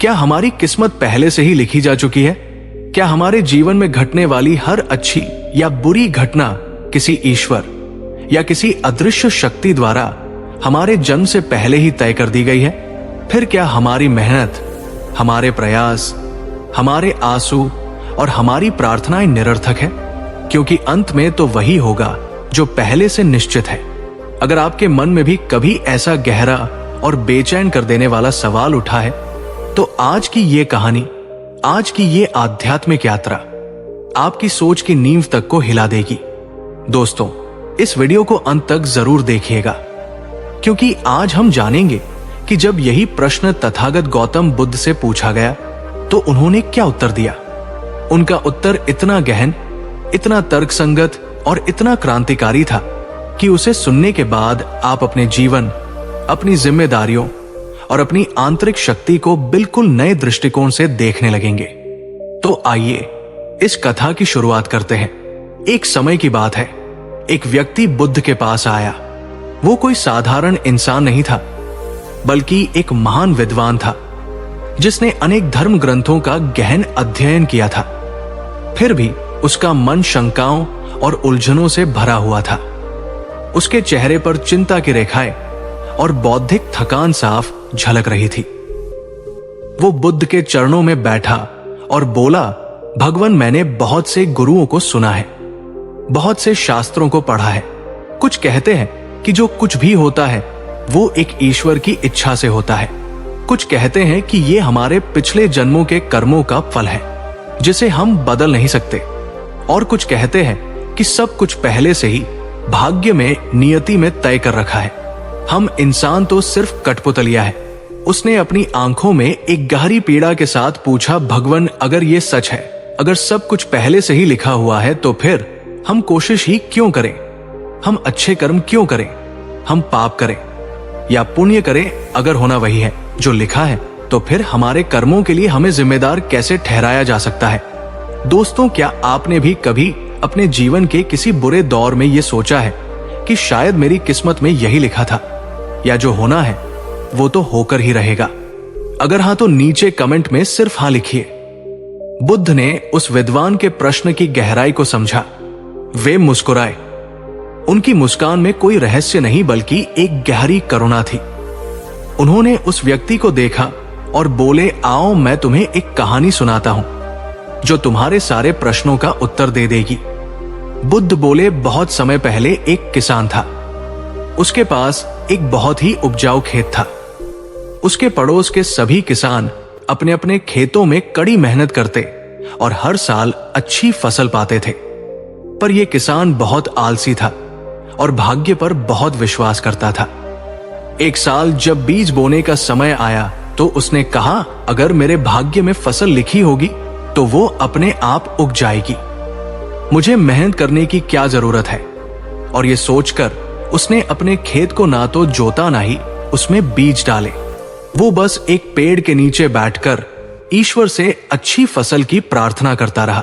क्या हमारी किस्मत पहले से ही लिखी जा चुकी है? क्या हमारे जीवन में घटने वाली हर अच्छी या बुरी घटना किसी ईश्वर या किसी अदृश्य शक्ति द्वारा हमारे जन्म से पहले ही तय कर दी गई है? फिर क्या हमारी मेहनत, हमारे प्रयास, हमारे आंसू और हमारी प्रार्थनाएं निरर्थक है? क्योंकि अंत में तो वही होगा जो पहले से निश्चित है। अगर आपके मन में भी कभी ऐसा गहरा और बेचैन कर देने वाला सवाल उठा है, तो आज की ये कहानी, आज की ये आध्यात्मिक यात्रा आपकी सोच की नींव तक को हिला देगी। दोस्तों, इस वीडियो को अंत तक जरूर देखिएगा, क्योंकि आज हम जानेंगे कि जब यही प्रश्न तथागत गौतम बुद्ध से पूछा गया तो उन्होंने क्या उत्तर दिया। उनका उत्तर इतना गहन, इतना तर्कसंगत और इतना क्रांतिकारी था कि उसे सुनने के बाद आप अपने जीवन, अपनी जिम्मेदारियों और अपनी आंतरिक शक्ति को बिल्कुल नए दृष्टिकोण से देखने लगेंगे। तो आइए इस कथा की शुरुआत करते हैं। एक समय की बात है, एक व्यक्ति बुद्ध के पास आया। वो कोई साधारण इंसान नहीं था, बल्कि एक महान विद्वान था जिसने अनेक धर्म ग्रंथों का गहन अध्ययन किया था। फिर भी उसका मन शंकाओं और उलझनों से भरा हुआ था। उसके चेहरे पर चिंता की रेखाएं और बौद्धिक थकान साफ झलक रही थी। वो बुद्ध के चरणों में बैठा और बोला, भगवान, मैंने बहुत से गुरुओं को सुना है, बहुत से शास्त्रों को पढ़ा है। कुछ कहते हैं कि जो कुछ भी होता है वो एक ईश्वर की इच्छा से होता है। कुछ कहते हैं कि ये हमारे पिछले जन्मों के कर्मों का फल है जिसे हम बदल नहीं सकते। और कुछ कहते हैं कि सब कुछ पहले से ही भाग्य में, नियति में तय कर रखा है। हम इंसान तो सिर्फ कठपुतलिया है। उसने अपनी आंखों में एक गहरी पीड़ा के साथ पूछा, भगवान, अगर ये सच है, अगर सब कुछ पहले से ही लिखा हुआ है, तो फिर हम कोशिश ही क्यों करें? हम अच्छे कर्म क्यों करें? हम पाप करें या पुण्य करें? अगर होना वही है जो लिखा है, तो फिर हमारे कर्मों के लिए हमें जिम्मेदार कैसे ठहराया जा सकता है? दोस्तों, क्या आपने भी कभी अपने जीवन के किसी बुरे दौर में ये सोचा है कि शायद मेरी किस्मत में यही लिखा था, या जो होना है वो तो होकर ही रहेगा? अगर हाँ, तो नीचे कमेंट में सिर्फ हाँ लिखिए। बुद्ध ने उस विद्वान के प्रश्न की गहराई को समझा। वे मुस्कुराए। उनकी मुस्कान में कोई रहस्य नहीं, बल्कि एक गहरी करुणा थी। उन्होंने उस व्यक्ति को देखा और बोले, आओ, मैं तुम्हें एक कहानी सुनाता हूं जो तुम्हारे सारे प्रश्नों का उत्तर दे देगी। बुद्ध बोले, बहुत समय पहले एक किसान था। उसके पास एक बहुत ही उपजाऊ खेत था। उसके पड़ोस के सभी किसान अपने अपने खेतों में कड़ी मेहनत करते और हर साल अच्छी फसल पाते थे। पर यह किसान बहुत आलसी था और भाग्य पर बहुत विश्वास करता था। एक साल जब बीज बोने का समय आया तो उसने कहा, अगर मेरे भाग्य में फसल लिखी होगी तो वो अपने आप उग जाएगी। मुझे मेहनत करने की क्या जरूरत है? और ये सोचकर उसने अपने खेत को ना तो जोता ना ही उसमें बीज डाले। वो बस एक पेड़ के नीचे बैठकर ईश्वर से अच्छी फसल की प्रार्थना करता रहा।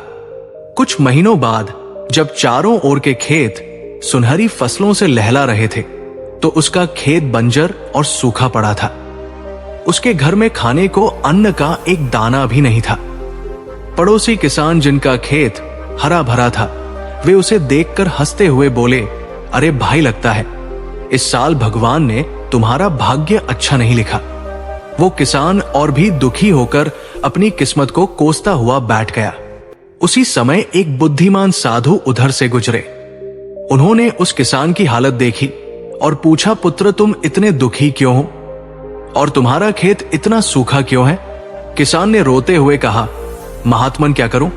कुछ महीनों बाद जब चारों ओर के खेत सुनहरी फसलों से लहला रहे थे, तो उसका खेत बंजर और सूखा पड़ा था। उसके घर में खाने को अन्न का एक दाना भी नहीं था। पड़ोसी किसान, जिनका खेत हरा भरा था, वे उसे देखकर हंसते हुए बोले, अरे भाई, लगता है इस साल भगवान ने तुम्हारा भाग्य अच्छा नहीं लिखा। वो किसान और भी दुखी होकर अपनी किस्मत को कोसता हुआ बैठ गया। उसी समय एक बुद्धिमान साधु उधर से गुजरे। उन्होंने उस किसान की हालत देखी और पूछा, पुत्र, तुम इतने दुखी क्यों हो और तुम्हारा खेत इतना सूखा क्यों है? किसान ने रोते हुए कहा, महात्मन, क्या करूं?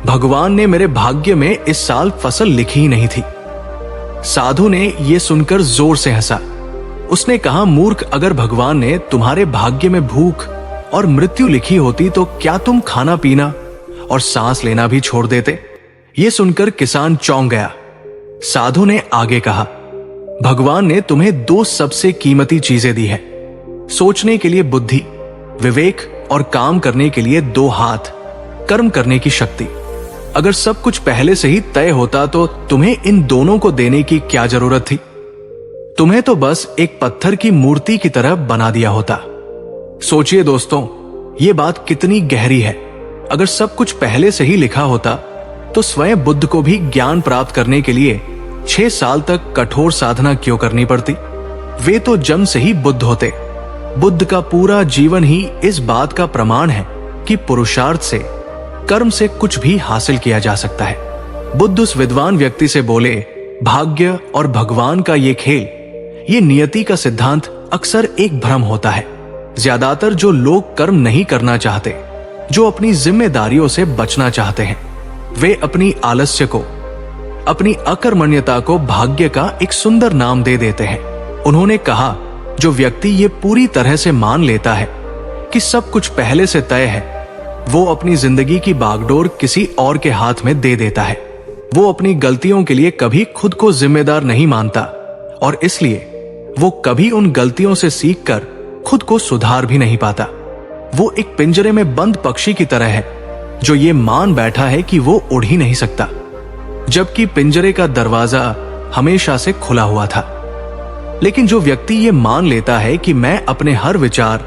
भगवान ने मेरे भाग्य में इस साल फसल लिखी ही नहीं थी। साधु ने यह सुनकर जोर से हंसा। उसने कहा, मूर्ख, अगर भगवान ने तुम्हारे भाग्य में भूख और मृत्यु लिखी होती तो क्या तुम खाना पीना और सांस लेना भी छोड़ देते? यह सुनकर किसान चौंक गया। साधु ने आगे कहा, भगवान ने तुम्हें दो सबसे कीमती चीजें दी है, सोचने के लिए बुद्धि, विवेक, और काम करने के लिए दो हाथ, कर्म करने की शक्ति। अगर सब कुछ पहले से ही तय होता तो तुम्हें इन दोनों को देने की क्या जरूरत थी? तुम्हें तो बस एक पत्थर की मूर्ति की तरह बना दिया होता। सोचिए दोस्तों, ये बात कितनी गहरी है। अगर सब कुछ पहले से ही लिखा होता तो स्वयं बुद्ध को भी ज्ञान प्राप्त करने के लिए 6 साल तक कठोर साधना क्यों करनी पड़ती? वे तो जन्म से ही बुद्ध होते। बुद्ध का पूरा जीवन ही इस बात का प्रमाण है कि पुरुषार्थ से, कर्म से कुछ भी हासिल किया जा सकता है। बुद्ध उस विद्वान व्यक्ति से बोले, भाग्य और भगवान का ये खेल, ये नियति का सिद्धांत अक्सर एक भ्रम होता है। ज्यादातर जो लोग कर्म नहीं करना चाहते, जो अपनी जिम्मेदारियों से बचना चाहते हैं, वे अपनी आलस्य को, अपनी अकर्मण्यता को भाग्य का एक सुंदर नाम दे देते हैं। उन्होंने कहा, जो व्यक्ति ये पूरी तरह से मान लेता है कि सब कुछ पहले से तय है, वो अपनी जिंदगी की बागडोर किसी और के हाथ में दे देता है। वो अपनी गलतियों के लिए कभी खुद को जिम्मेदार नहीं मानता और इसलिए वो कभी उन गलतियों से सीखकर खुद को सुधार भी नहीं पाता। वो एक पिंजरे में बंद पक्षी की तरह है जो ये मान बैठा है कि वो उड़ ही नहीं सकता, जबकि पिंजरे का दरवाजा हमेशा से खुला हुआ था। लेकिन जो व्यक्ति ये मान लेता है कि मैं अपने हर विचार,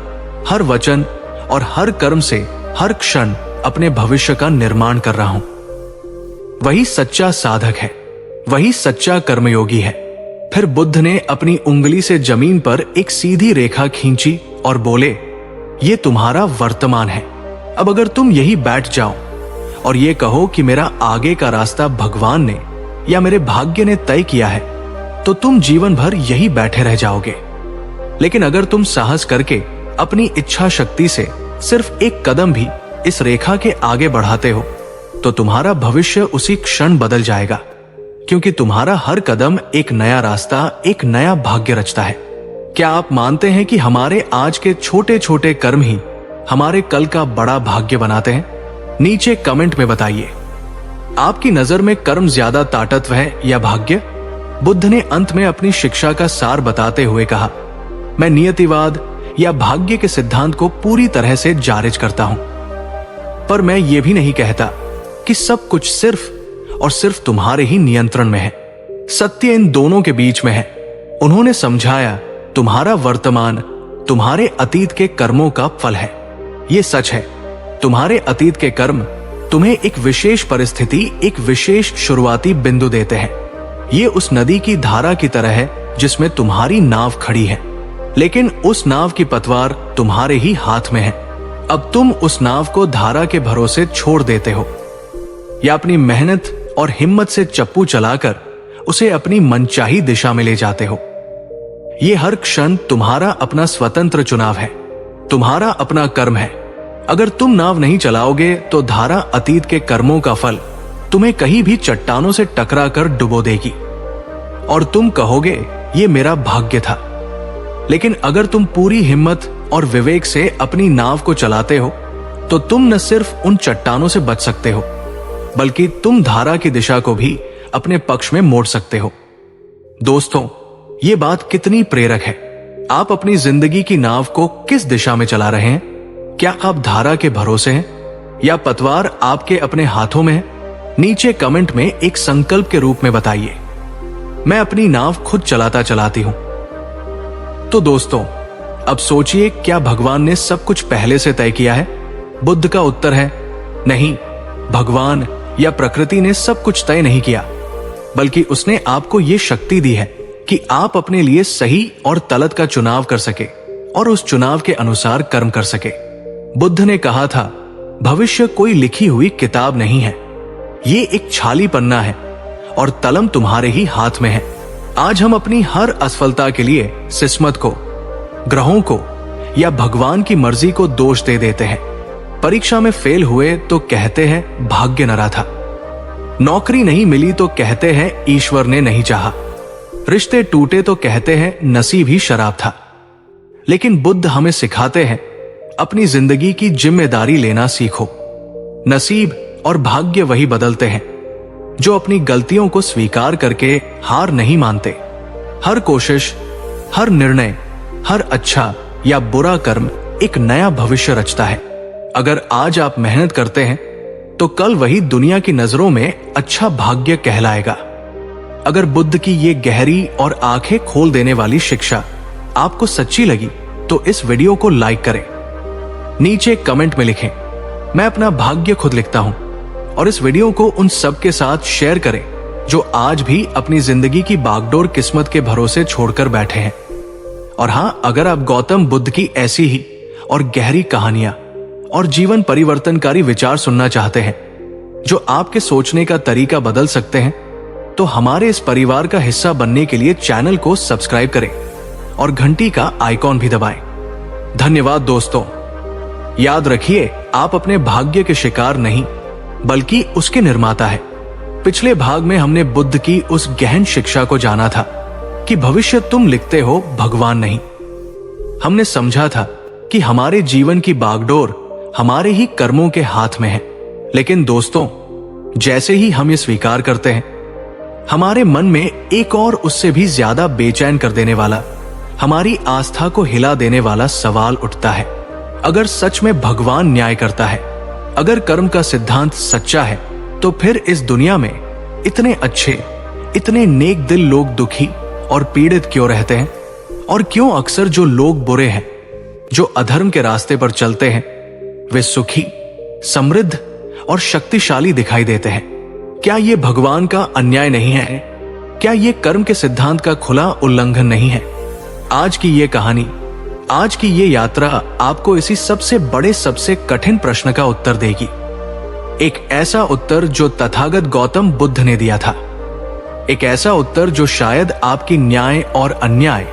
हर वचन और हर कर्म से हर क्षण अपने भविष्य का निर्माण कर रहा हूं, वही सच्चा साधक है, वही सच्चा कर्मयोगी है। फिर बुद्ध ने अपनी उंगली से जमीन पर एक सीधी रेखा खींची और बोले, ये तुम्हारा वर्तमान है। अब अगर तुम यही बैठ जाओ और ये कहो कि मेरा आगे का रास्ता भगवान ने या मेरे भाग्य ने तय किया है, तो तुम जीवन भर यही बैठे रह जाओगे। लेकिन अगर तुम साहस करके अपनी इच्छा शक्ति से सिर्फ एक कदम भी इस रेखा के आगे बढ़ाते हो, तो तुम्हारा भविष्य उसी क्षण बदल जाएगा, क्योंकि तुम्हारा हर कदम एक नया रास्ता, एक नया भाग्य रचता है। क्या आप मानते हैं कि हमारे आज के छोटे छोटे कर्म ही हमारे कल का बड़ा भाग्य बनाते हैं? नीचे कमेंट में बताइए, आपकी नजर में कर्म ज्यादा ताकतवर है या भाग्य? बुद्ध ने अंत में अपनी शिक्षा का सार बताते हुए कहा, मैं नियतिवाद या भाग्य के सिद्धांत को पूरी तरह से जायज करता हूं, पर मैं ये भी नहीं कहता कि सब कुछ सिर्फ और सिर्फ तुम्हारे ही नियंत्रण में है। सत्य इन दोनों के बीच में है। उन्होंने समझाया, तुम्हारा वर्तमान तुम्हारे अतीत के कर्मों का फल है। ये सच है, तुम्हारे अतीत के कर्म तुम्हें एक विशेष परिस्थिति, एक विशेष शुरुआती बिंदु देते हैं। ये उस नदी की धारा की तरह है जिसमें तुम्हारी नाव खड़ी है, लेकिन उस नाव की पतवार तुम्हारे ही हाथ में है। अब तुम उस नाव को धारा के भरोसे छोड़ देते हो या अपनी मेहनत और हिम्मत से चप्पू चलाकर उसे अपनी मनचाही दिशा में ले जाते हो। ये हर क्षण तुम्हारा अपना स्वतंत्र चुनाव है, तुम्हारा अपना कर्म है। अगर तुम नाव नहीं चलाओगे तो धारा अतीत के कर्मों का फल तुम्हें कहीं भी चट्टानों से टकरा कर डुबो देगी और तुम कहोगे, ये मेरा भाग्य था। लेकिन अगर तुम पूरी हिम्मत और विवेक से अपनी नाव को चलाते हो, तो तुम न सिर्फ उन चट्टानों से बच सकते हो, बल्कि तुम धारा की दिशा को भी अपने पक्ष में मोड़ सकते हो। दोस्तों, ये बात कितनी प्रेरक है। आप अपनी जिंदगी की नाव को किस दिशा में चला रहे हैं? क्या आप धारा के भरोसे हैं या पतवार आपके अपने हाथों में है? नीचे कमेंट में एक संकल्प के रूप में बताइए, मैं अपनी नाव खुद चलाता चलाती हूं। तो दोस्तों, अब सोचिए, क्या भगवान ने सब कुछ पहले से तय किया है? बुद्ध का उत्तर है, नहीं, भगवान या प्रकृति ने सब कुछ तय नहीं किया, बल्कि उसने आपको ये शक्ति दी है कि आप अपने लिए सही और तलत का चुनाव कर सके और उस चुनाव के अनुसार कर्म कर सके। बुद्ध ने कहा था, भविष्य कोई लिखी हुई किताब नहीं है, ये एक छाली पन्ना है और कलम तुम्हारे ही हाथ में है। आज हम अपनी हर असफलता के लिए किस्मत को, ग्रहों को या भगवान की मर्जी को दोष दे देते हैं। परीक्षा में फेल हुए तो कहते हैं भाग्य न रहा था, नौकरी नहीं मिली तो कहते हैं ईश्वर ने नहीं चाहा, रिश्ते टूटे तो कहते हैं नसीब ही शराब था। लेकिन बुद्ध हमें सिखाते हैं, अपनी जिंदगी की जिम्मेदारी लेना सीखो। नसीब और भाग्य वही बदलते हैं जो अपनी गलतियों को स्वीकार करके हार नहीं मानते। हर कोशिश, हर निर्णय, हर अच्छा या बुरा कर्म एक नया भविष्य रचता है। अगर आज आप मेहनत करते हैं तो कल वही दुनिया की नजरों में अच्छा भाग्य कहलाएगा। अगर बुद्ध की ये गहरी और आंखें खोल देने वाली शिक्षा आपको सच्ची लगी तो इस वीडियो को लाइक करें नीचे कमेंट में लिखें। मैं अपना भाग्य खुद लिखता हूं। और इस वीडियो को उन सब के साथ शेयर करें जो आज भी अपनी जिंदगी की बागडोर किस्मत के भरोसे छोड़कर बैठे हैं। और हां, अगर आप गौतम बुद्ध की ऐसी ही और गहरी कहानियां और जीवन परिवर्तनकारी विचार सुनना चाहते हैं जो आपके सोचने का तरीका बदल सकते हैं, तो हमारे इस परिवार का हिस्सा बनने के लिए चैनल को सब्सक्राइब करें और घंटी का आइकॉन भी दबाएं। धन्यवाद दोस्तों। याद रखिए, आप अपने भाग्य के शिकार नहीं बल्कि उसके निर्माता है। पिछले भाग में हमने बुद्ध की उस गहन शिक्षा को जाना था कि भविष्य तुम लिखते हो, भगवान नहीं। हमने समझा था कि हमारे जीवन की बागडोर हमारे ही कर्मों के हाथ में है। लेकिन दोस्तों, जैसे ही हम ये स्वीकार करते हैं, हमारे मन में एक और उससे भी ज्यादा बेचैन कर देने वाला, हमारी आस्था को हिला देने वाला सवाल उठता है। अगर सच में भगवान न्याय करता है, अगर कर्म का सिद्धांत सच्चा है, तो फिर इस दुनिया में इतने अच्छे, इतने नेक दिल लोग दुखी और पीड़ित क्यों रहते हैं? और क्यों अक्सर जो लोग बुरे हैं, जो अधर्म के रास्ते पर चलते हैं, वे सुखी, समृद्ध और शक्तिशाली दिखाई देते हैं? क्या ये भगवान का अन्याय नहीं है? क्या ये कर्म के सिद्धांत का खुला उल्लंघन नहीं है? आज की ये कहानी, आज की ये यात्रा आपको इसी सबसे बड़े, सबसे कठिन प्रश्न का उत्तर देगी। एक ऐसा उत्तर जो तथागत गौतम बुद्ध ने दिया था। एक ऐसा उत्तर जो शायद आपकी न्याय और अन्याय,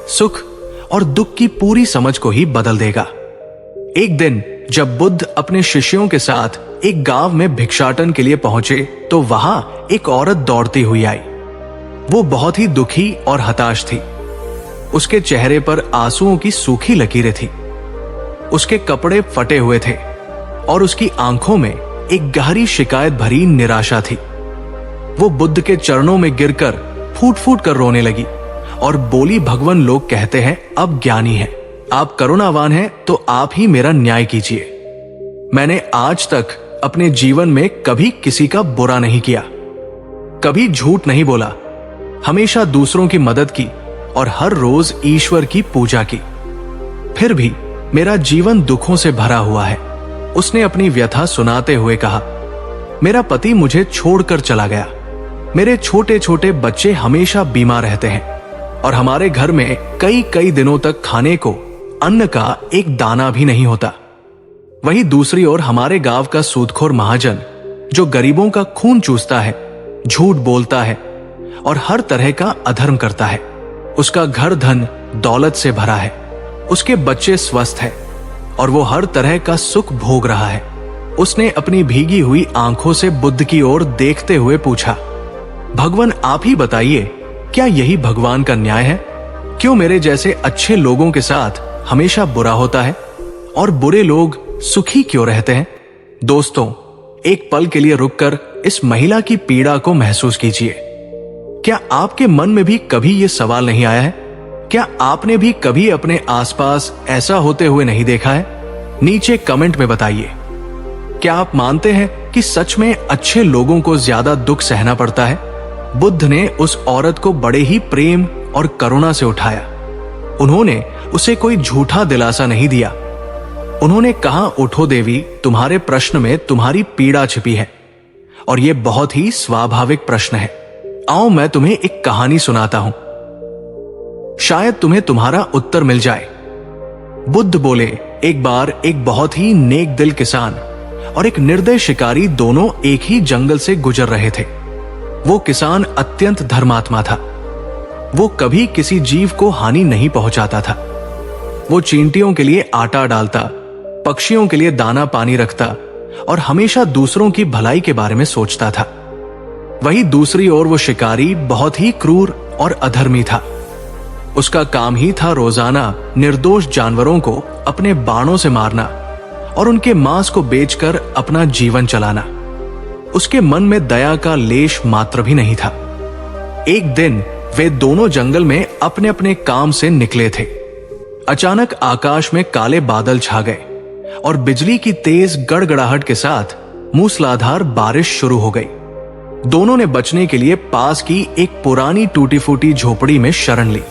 सुख और दुख की पूरी समझ को ही बदल देगा। एक दिन जब बुद्ध अपने शिष्यों के साथ एक गांव में भिक्षाटन के लिए पहुंचे, तो वहां एक औरत दौड़ती हुई आई। वो बहुत ही दुखी और हताश थी। उसके चेहरे पर आंसुओं की सूखी लकीरें थी। उसके कपड़े फटे हुए थे और उसकी आंखों में एक गहरी शिकायत भरी निराशा थी। वो बुद्ध के चरणों में गिरकर फूट फूट कर रोने लगी और बोली, भगवान, लोग कहते हैं अब ज्ञानी है, आप करुणावान हैं, तो आप ही मेरा न्याय कीजिए। मैंने आज तक अपने जीवन में कभी किसी का बुरा नहीं किया, कभी झूठ नहीं बोला, हमेशा दूसरों की मदद की और हर रोज ईश्वर की पूजा की। फिर भी मेरा जीवन दुखों से भरा हुआ है। उसने अपनी व्यथा सुनाते हुए कहा, मेरा पति मुझे छोड़कर चला गया, मेरे छोटे छोटे बच्चे हमेशा बीमार रहते हैं और हमारे घर में कई कई दिनों तक खाने को अन्न का एक दाना भी नहीं होता। वहीं दूसरी ओर हमारे गांव का सूदखोर महाजन, जो गरीबों का खून चूसता है, झूठ बोलता है और हर तरह का अधर्म करता है, उसका घर धन दौलत से भरा है, उसके बच्चे स्वस्थ हैं और वो हर तरह का सुख भोग रहा है। उसने अपनी भीगी हुई आंखों से बुद्ध की ओर देखते हुए पूछा, भगवान, आप ही बताइए, क्या यही भगवान का न्याय है? क्यों मेरे जैसे अच्छे लोगों के साथ हमेशा बुरा होता है और बुरे लोग सुखी क्यों रहते हैं? दोस्तों, एक पल के लिए रुककर इस महिला की पीड़ा को महसूस कीजिए। क्या आपके मन में भी कभी यह सवाल नहीं आया है? क्या आपने भी कभी अपने आसपास ऐसा होते हुए नहीं देखा है? नीचे कमेंट में बताइए। क्या आप मानते हैं कि सच में अच्छे लोगों को ज्यादा दुख सहना पड़ता है? बुद्ध ने उस औरत को बड़े ही प्रेम और करुणा से उठाया। उन्होंने उसे कोई झूठा दिलासा नहीं दिया। उन्होंने कहा, उठो देवी, तुम्हारे प्रश्न में तुम्हारी पीड़ा छिपी है और यह बहुत ही स्वाभाविक प्रश्न है। आओ मैं तुम्हें एक कहानी सुनाता हूं, शायद तुम्हें तुम्हारा उत्तर मिल जाए। बुद्ध बोले, एक बार एक बहुत ही नेक दिल किसान और एक निर्दय शिकारी दोनों एक ही जंगल से गुजर रहे थे। वो किसान अत्यंत धर्मात्मा था। वो कभी किसी जीव को हानि नहीं पहुंचाता था। वो चींटियों के लिए आटा डालता, पक्षियों के लिए दाना पानी रखता और हमेशा दूसरों की भलाई के बारे में सोचता था। वहीं दूसरी ओर वो शिकारी बहुत ही क्रूर और अधर्मी था। उसका काम ही था रोजाना निर्दोष जानवरों को अपने बाणों से मारना और उनके मांस को बेचकर अपना जीवन चलाना। उसके मन में दया का लेश मात्र भी नहीं था। एक दिन वे दोनों जंगल में अपने अपने काम से निकले थे। अचानक आकाश में काले बादल छा गए और बिजली की तेज गड़गड़ाहट के साथ मूसलाधार बारिश शुरू हो गई। दोनों ने बचने के लिए पास की एक पुरानी टूटी फूटी झोपड़ी में शरण ली।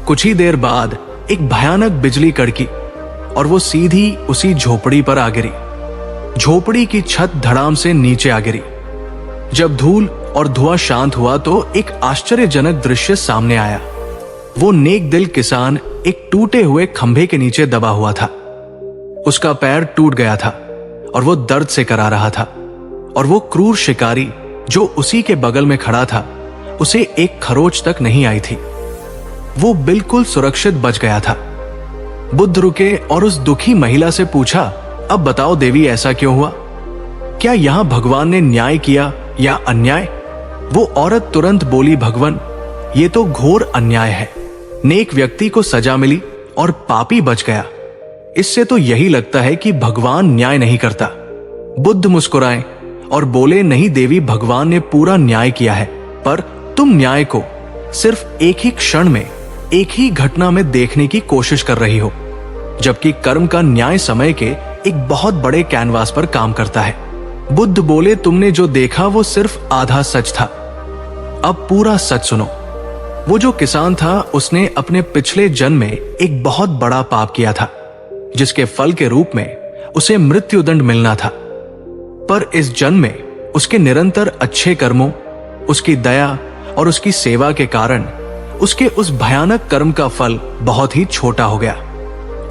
कुछ ही देर बाद एक भयानक बिजली कड़की और वो सीधी उसी झोपड़ी पर आ गिरी। झोपड़ी की छत धड़ाम से नीचे आ गिरी। जब धूल और धुआं शांत हुआ तो एक आश्चर्यजनक दृश्य सामने आया। वो नेक दिल किसान एक टूटे हुए खंभे के नीचे दबा हुआ था। उसका पैर टूट गया था और वो दर्द से करा रहा था, और वो क्रूर शिकारी जो उसी के बगल में खड़ा था, उसे एक खरोच तक नहीं आई थी। वो बिल्कुल सुरक्षित बच गया था। बुद्ध रुके और उस दुखी महिला से पूछा, अब बताओ देवी, ऐसा क्यों हुआ? क्या यहां भगवान ने न्याय किया या अन्याय? वो औरत तुरंत बोली, भगवान, ये तो घोर अन्याय है। नेक व्यक्ति को सजा मिली और पापी बच गया। इससे तो यही लगता है कि भगवान न्याय नहीं करता। बुद्ध मुस्कुराए और बोले, नहीं देवी, भगवान ने पूरा न्याय किया है, पर तुम न्याय को सिर्फ एक ही क्षण में, एक ही घटना में देखने की कोशिश कर रही हो, जबकि कर्म का न्याय समय के एक बहुत बड़े कैनवास पर काम करता है। बुद्ध बोले, तुमने जो देखा वो सिर्फ आधा सच था। अब पूरा सच सुनो। वो जो किसान था, उसने अपने पिछले जन्म में एक बहुत बड़ा पाप किया था, जिसके फल के रूप में उसे मृत्युदंड मिलना था। पर इस जन्म में उसके निरंतर अच्छे कर्मों, उसकी दया और उसकी सेवा के कारण उसके उस भयानक कर्म का फल बहुत ही छोटा हो गया,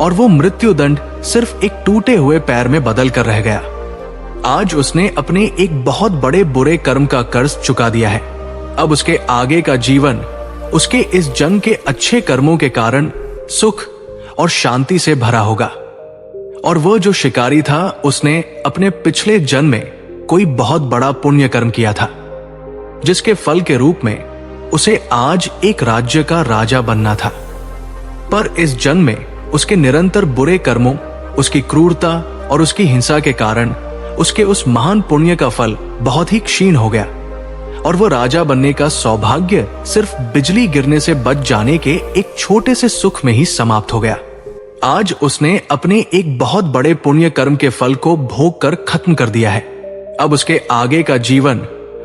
और वो मृत्युदंड सिर्फ एक टूटे हुए पैर में बदल कर रह गया। आज उसने अपने एक बहुत बड़े बुरे कर्म का कर्ज चुका दिया है। अब उसके आगे का जीवन उसके इस जन्म के अच्छे कर्मों के कारण सुख और शांति से भरा होगा। और वह जो शिकारी था, उसने अपने पिछले जन्म में कोई बहुत बड़ा पुण्य कर्म किया था, जिसके फल के रूप में उसे आज एक राज्य का राजा बनना था। पर इस जन्म में उसके निरंतर बुरे कर्मों, उसकी क्रूरता और उसकी हिंसा के कारण उसके उस महान पुण्य का फल बहुत ही क्षीण हो गया, और वो राजा बनने का सौभाग्य सिर्फ बिजली गिरने से बच जाने के एक छोटे से सुख में ही समाप्त हो गया। आज उसने अपने एक बहुत बड़े पुण्य कर्म के फल को भोग कर खत्म कर दिया है। अब उसके आगे का जीवन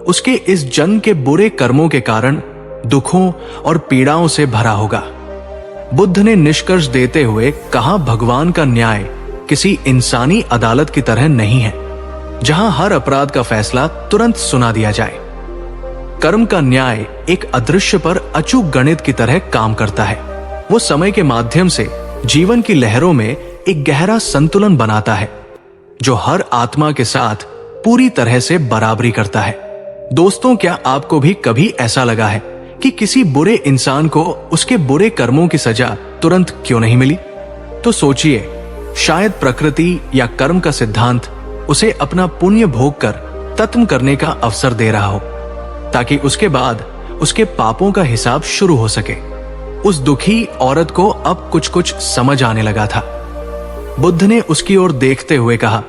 उसके इस जन्म के बुरे कर्मों के कारण दुखों और पीड़ाओं से भरा होगा। बुद्ध ने निष्कर्ष देते हुए कहा, भगवान का न्याय किसी इंसानी अदालत की तरह नहीं है, जहां हर अपराध का फैसला तुरंत सुना दिया जाए। कर्म का न्याय एक अदृश्य पर अचूक गणित की तरह काम करता है। वो समय के माध्यम से जीवन की लहरों में एक गहरा संतुलन बनाता है, जो हर आत्मा के साथ पूरी तरह से बराबरी करता है। दोस्तों, क्या आपको भी कभी ऐसा लगा है कि किसी बुरे इंसान को उसके बुरे कर्मों की सजा तुरंत क्यों नहीं मिली? तो सोचिए, शायद प्रकृति या कर्म का सिद्धांत उसे अपना पुण्य भोग कर तत्म करने का अवसर दे रहा हो, ताकि उसके बाद उसके पापों का हिसाब शुरू हो सके। उस दुखी औरत को अब कुछ कुछ समझ आने लगा था। बुद्ध ने उसकी ओर देखते हुए कहा,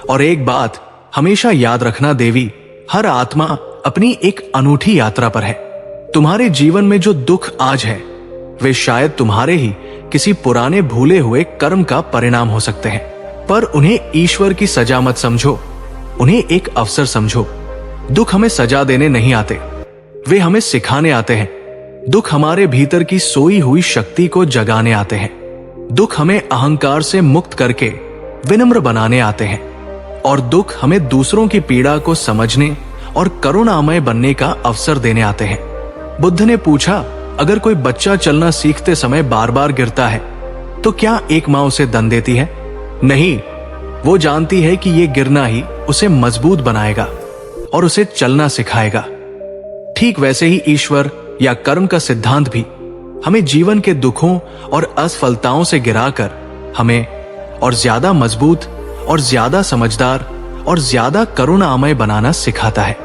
और एक बात हमेशा याद रखना देवी, हर आत्मा अपनी एक अनूठी यात्रा पर है। तुम्हारे जीवन में जो दुख आज है, वे शायद तुम्हारे ही किसी पुराने भूले हुए कर्म का परिणाम हो सकते हैं, पर उन्हें ईश्वर की सजा मत समझो, उन्हें एक अवसर समझो। दुख हमें सजा देने नहीं आते, वे हमें सिखाने आते हैं। दुख हमारे भीतर की सोई हुई शक्ति को जगाने आते हैं। दुख हमें अहंकार से मुक्त करके विनम्र बनाने आते हैं, और दुख हमें दूसरों की पीड़ा को समझने और करुणामय बनने का अवसर देने आते हैं। बुद्ध ने पूछा, अगर कोई बच्चा चलना सीखते समय बार बार गिरता है, तो क्या एक मां उसे दंड देती है? नहीं, वो जानती है कि ये गिरना ही उसे मजबूत बनाएगा और उसे चलना सिखाएगा। ठीक वैसे ही ईश्वर या कर्म का सिद्धांत भी हमें जीवन के दुखों और असफलताओं से गिराकर हमें और ज्यादा मजबूत और ज्यादा समझदार और ज्यादा करुणामय बनाना सिखाता है।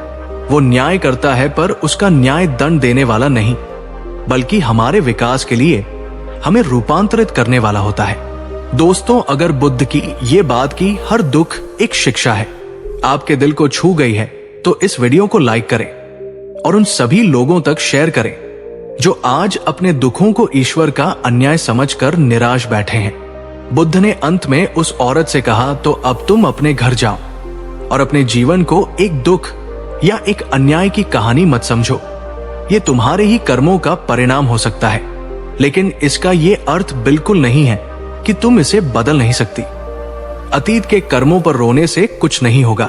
वो न्याय करता है, पर उसका न्याय दंड देने वाला नहीं, बल्कि हमारे विकास के लिए हमें रूपांतरित करने वाला होता है। दोस्तों, अगर बुद्ध की ये बात की हर दुख एक शिक्षा है, आपके दिल को छू गई है, तो इस वीडियो को लाइक करें और उन सभी लोगों तक शेयर करें जो आज अपने दुखों को ईश्वर का अन्याय समझकर निराश बैठे हैं। बुद्ध ने अंत में उस औरत से कहा, तो अब तुम अपने घर जाओ और अपने जीवन को एक दुख या एक अन्याय की कहानी मत समझो। ये तुम्हारे ही कर्मों का परिणाम हो सकता है, लेकिन इसका ये अर्थ बिल्कुल नहीं है कि तुम इसे बदल नहीं सकती। अतीत के कर्मों पर रोने से कुछ नहीं होगा,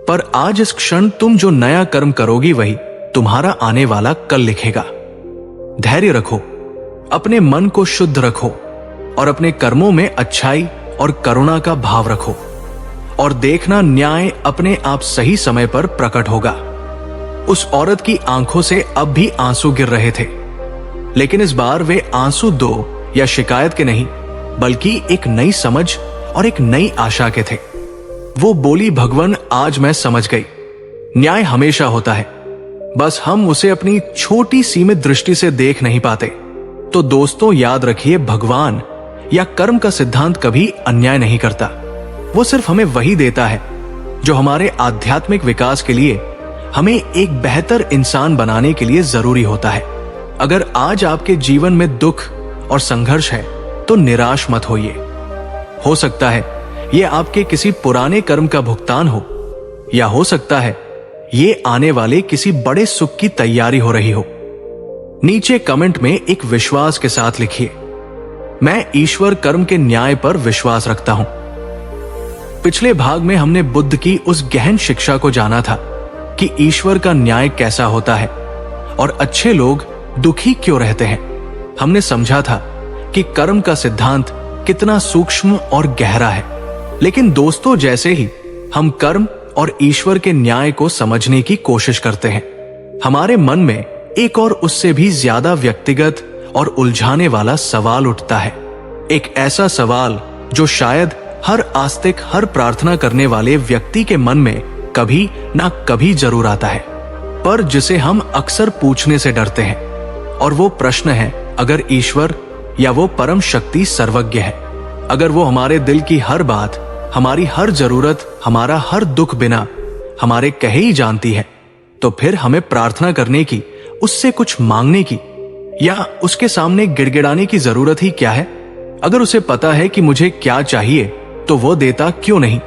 पर आज इस क्षण तुम जो नया कर्म करोगी वही तुम्हारा आने वाला कल लिखेगा। धैर्य रखो, अपने मन को शुद्ध रखो और अपने कर्मों में अच्छाई और करुणा का भाव रखो, और देखना न्याय अपने आप सही समय पर प्रकट होगा। उस औरत की आंखों से अब भी आंसू गिर रहे थे, लेकिन इस बार वे आंसू दो या शिकायत के नहीं, बल्कि एक नई समझ और एक नई आशा के थे। वो बोली, भगवान आज मैं समझ गई, न्याय हमेशा होता है, बस हम उसे अपनी छोटी सीमित दृष्टि से देख नहीं पाते। तो दोस्तों याद रखिए, भगवान या कर्म का सिद्धांत कभी अन्याय नहीं करता। वो सिर्फ हमें वही देता है जो हमारे आध्यात्मिक विकास के लिए, हमें एक बेहतर इंसान बनाने के लिए जरूरी होता है। अगर आज आपके जीवन में दुख और संघर्ष है तो निराश मत होइए। हो सकता है ये आपके किसी पुराने कर्म का भुगतान हो, या हो सकता है ये आने वाले किसी बड़े सुख की तैयारी हो रही हो। नीचे कमेंट में एक विश्वास के साथ लिखिए, मैं ईश्वर कर्म के न्याय पर विश्वास रखता हूं। पिछले भाग में हमने बुद्ध की उस गहन शिक्षा को जाना था कि ईश्वर का न्याय कैसा होता है और अच्छे लोग दुखी क्यों रहते हैं। हमने समझा था कि कर्म का सिद्धांत कितना सूक्ष्म और गहरा है, लेकिन दोस्तों जैसे ही हम कर्म और ईश्वर के न्याय को समझने की कोशिश करते हैं, हमारे मन में एक और उससे भी ज्यादा व्यक्तिगत और उलझाने वाला सवाल उठता है। एक ऐसा सवाल जो शायद हर आस्तिक, हर प्रार्थना करने वाले व्यक्ति के मन में कभी ना कभी जरूर आता है, पर जिसे हम अक्सर पूछने से डरते हैं। और वो प्रश्न है, अगर ईश्वर या वो परम शक्ति सर्वज्ञ है, अगर वो हमारे दिल की हर बात, हमारी हर जरूरत, हमारा हर दुख बिना हमारे कहे ही जानती है, तो फिर हमें प्रार्थना करने की, उससे कुछ मांगने की या उसके सामने गिड़गिड़ाने की जरूरत ही क्या है? अगर उसे पता है कि मुझे क्या चाहिए तो वो देता क्यों नहीं?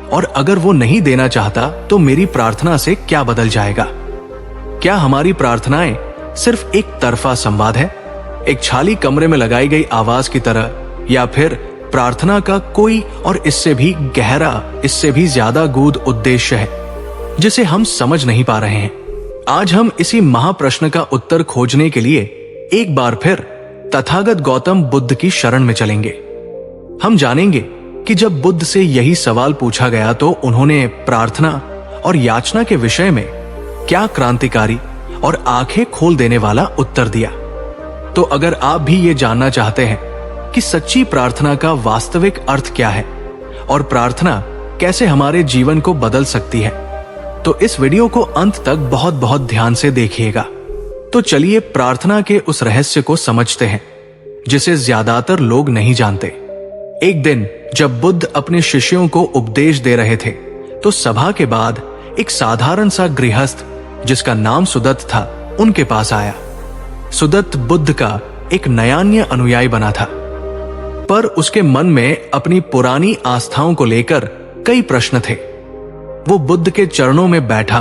और अगर वो नहीं देना चाहता तो मेरी प्रार्थना से क्या बदल जाएगा? क्या हमारी प्रार्थनाएं सिर्फ एक तरफा संवाद है, एक खाली कमरे में लगाई गई आवाज की तरह, या फिर प्रार्थना का कोई और इससे भी गहरा, इससे भी ज्यादा गूढ़ उद्देश्य है जिसे हम समझ नहीं पा रहे हैं? आज हम इसी महाप्रश्न का उत्तर खोजने के लिए एक बार फिर तथागत गौतम बुद्ध की शरण में चलेंगे। हम जानेंगे कि जब बुद्ध से यही सवाल पूछा गया तो उन्होंने प्रार्थना और याचना के विषय में क्या क्रांतिकारी और आंखें खोल देने वाला उत्तर दिया। तो अगर आप भी ये जानना चाहते हैं कि सच्ची प्रार्थना का वास्तविक अर्थ क्या है और प्रार्थना कैसे हमारे जीवन को बदल सकती है, तो इस वीडियो को अंत तक बहुत बहुत ध्यान से देखिएगा। तो चलिए प्रार्थना के उस रहस्य को समझते हैं जिसे ज्यादातर लोग नहीं जानते। एक दिन जब बुद्ध अपने शिष्यों को उपदेश दे रहे थे तो सभा के बाद एक साधारण सा गृहस्थ जिसका नाम सुदत्त था उनके पास आया। सुदत्त बुद्ध का एक नयान्य अनुयायी बना था, पर उसके मन में अपनी पुरानी आस्थाओं को लेकर कई प्रश्न थे। वो बुद्ध के चरणों में बैठा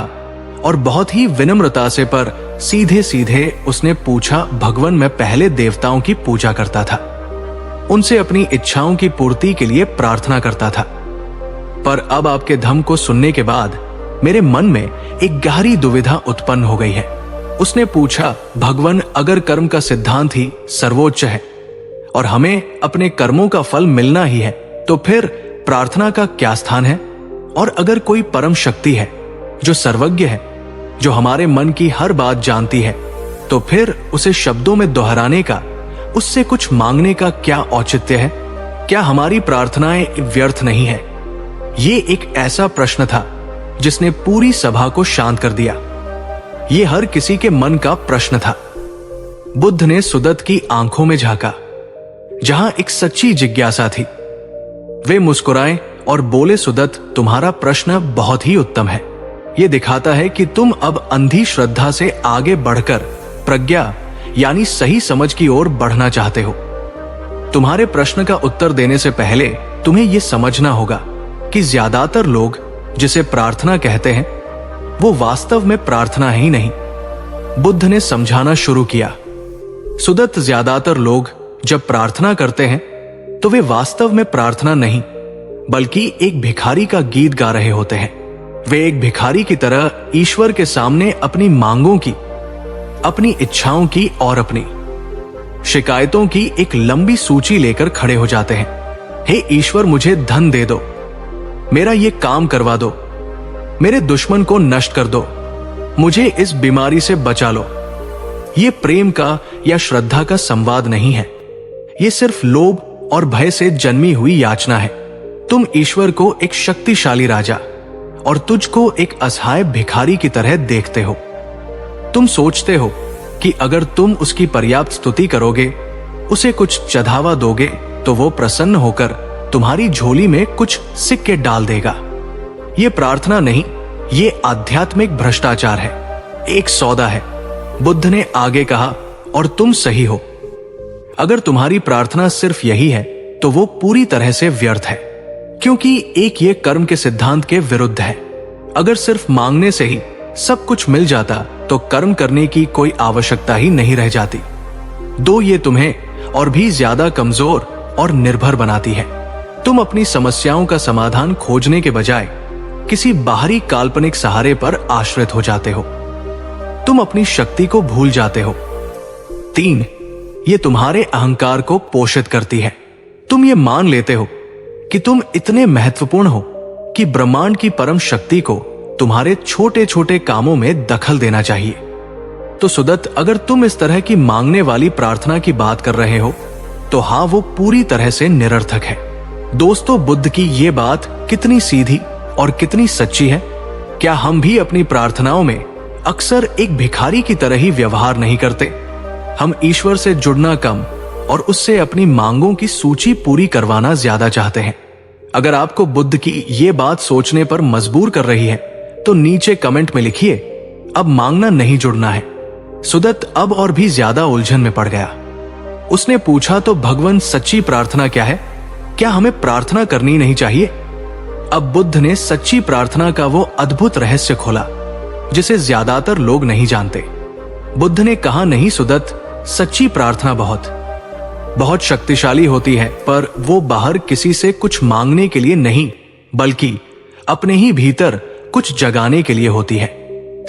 और बहुत ही विनम्रता से पर सीधे सीधे उसने पूछा, भगवान मैं पहले देवताओं की पूजा करता था, उनसे अपनी इच्छाओं की पूर्ति के लिए प्रार्थना करता था, पर अब आपके धम्म को सुनने के बाद मेरे मन में एक गहरी दुविधा उत्पन्न हो गई है। उसने पूछा, भगवान अगर कर्म का सिद्धांत ही सर्वोच्च है और हमें अपने कर्मों का फल मिलना ही है, तो फिर प्रार्थना का क्या स्थान है? और अगर कोई परम शक्ति है जो सर्वज्ञ है, जो हमारे मन की हर बात जानती है, तो फिर उसे शब्दों में दोहराने का, उससे कुछ मांगने का क्या औचित्य है? क्या हमारी प्रार्थनाएं व्यर्थ नहीं है? ये एक ऐसा प्रश्न था जिसने पूरी सभा को शांत कर दिया। ये हर किसी के मन का प्रश्न था। बुद्ध ने सुदत्त की आंखों में झांका जहां एक सच्ची जिज्ञासा थी। वे मुस्कुराए और बोले, सुदत्त तुम्हारा प्रश्न बहुत ही उत्तम है। ये दिखाता है कि तुम अब अंधी श्रद्धा से आगे बढ़कर प्रज्ञा यानी सही समझ की ओर बढ़ना चाहते हो। तुम्हारे प्रश्न का उत्तर देने से पहले तुम्हें यह समझना होगा कि ज्यादातर लोग जिसे प्रार्थना कहते हैं वो वास्तव में प्रार्थना ही नहीं। बुद्ध ने समझाना शुरू किया, सुदत्त ज्यादातर लोग जब प्रार्थना करते हैं तो वे वास्तव में प्रार्थना नहीं बल्कि एक भिखारी का गीत गा रहे होते हैं। वे एक भिखारी की तरह ईश्वर के सामने अपनी मांगों की, अपनी इच्छाओं की और अपनी शिकायतों की एक लंबी सूची लेकर खड़े हो जाते हैं। हे ईश्वर, मुझे धन दे दो, मेरा ये काम करवा दो, मेरे दुश्मन को नष्ट कर दो, मुझे इस बीमारी से बचा लो। ये प्रेम का या श्रद्धा का संवाद नहीं है, ये सिर्फ लोभ और भय से जन्मी हुई याचना है। तुम ईश्वर को एक शक्तिशाली राजा और तुझको एक असहाय भिखारी की तरह देखते हो। तुम सोचते हो कि अगर तुम उसकी पर्याप्त स्तुति करोगे, उसे कुछ चढ़ावा दोगे, तो वो प्रसन्न होकर तुम्हारी झोली में कुछ सिक्के डाल देगा। ये प्रार्थना नहीं, ये आध्यात्मिक भ्रष्टाचार है, एक सौदा है। बुद्ध ने आगे कहा, और तुम सही हो। अगर तुम्हारी प्रार्थना सिर्फ यही है तो वो पूरी तरह से व्यर्थ है, क्योंकि एक ये कर्म के सिद्धांत के विरुद्ध है। अगर सिर्फ मांगने से ही सब कुछ मिल जाता तो कर्म करने की कोई आवश्यकता ही नहीं रह जाती। दो, ये तुम्हें और भी ज्यादा कमजोर और निर्भर बनाती है। तुम अपनी समस्याओं का समाधान खोजने के बजाय किसी बाहरी काल्पनिक सहारे पर आश्रित हो जाते हो। तुम अपनी शक्ति को भूल जाते हो। 3, ये तुम्हारे अहंकार को पोषित करती है। तुम ये मान लेते हो कि तुम इतने महत्वपूर्ण हो कि ब्रह्मांड की परम शक्ति को तुम्हारे छोटे छोटे कामों में दखल देना चाहिए। तो सुदत्त, अगर तुम इस तरह की मांगने वाली प्रार्थना की बात कर रहे हो तो हाँ, वो पूरी तरह से निरर्थक है। दोस्तों, बुद्ध की ये बात कितनी सीधी और कितनी सच्ची है। क्या हम भी अपनी प्रार्थनाओं में अक्सर एक भिखारी की तरह ही व्यवहार नहीं करते? हम ईश्वर से जुड़ना कम और उससे अपनी मांगों की सूची पूरी करवाना ज्यादा चाहते हैं। अगर आपको बुद्ध की ये बात सोचने पर मजबूर कर रही है तो नीचे कमेंट में लिखिए, अब मांगना नहीं, जुड़ना है। सुदत्त अब और भी ज्यादा उलझन में पड़ गया। उसने पूछा, तो भगवान, सच्ची प्रार्थना क्या है? क्या हमें प्रार्थना करनी नहीं चाहिए? अब बुद्ध ने सच्ची प्रार्थना का वो अद्भुत रहस्य खोला जिसे ज्यादातर लोग नहीं जानते। बुद्ध ने कहा, नहीं सुदत्त, सच्ची प्रार्थना बहुत शक्तिशाली होती है, पर वो बाहर किसी से कुछ मांगने के लिए नहीं बल्कि अपने ही भीतर कुछ जगाने के लिए होती है।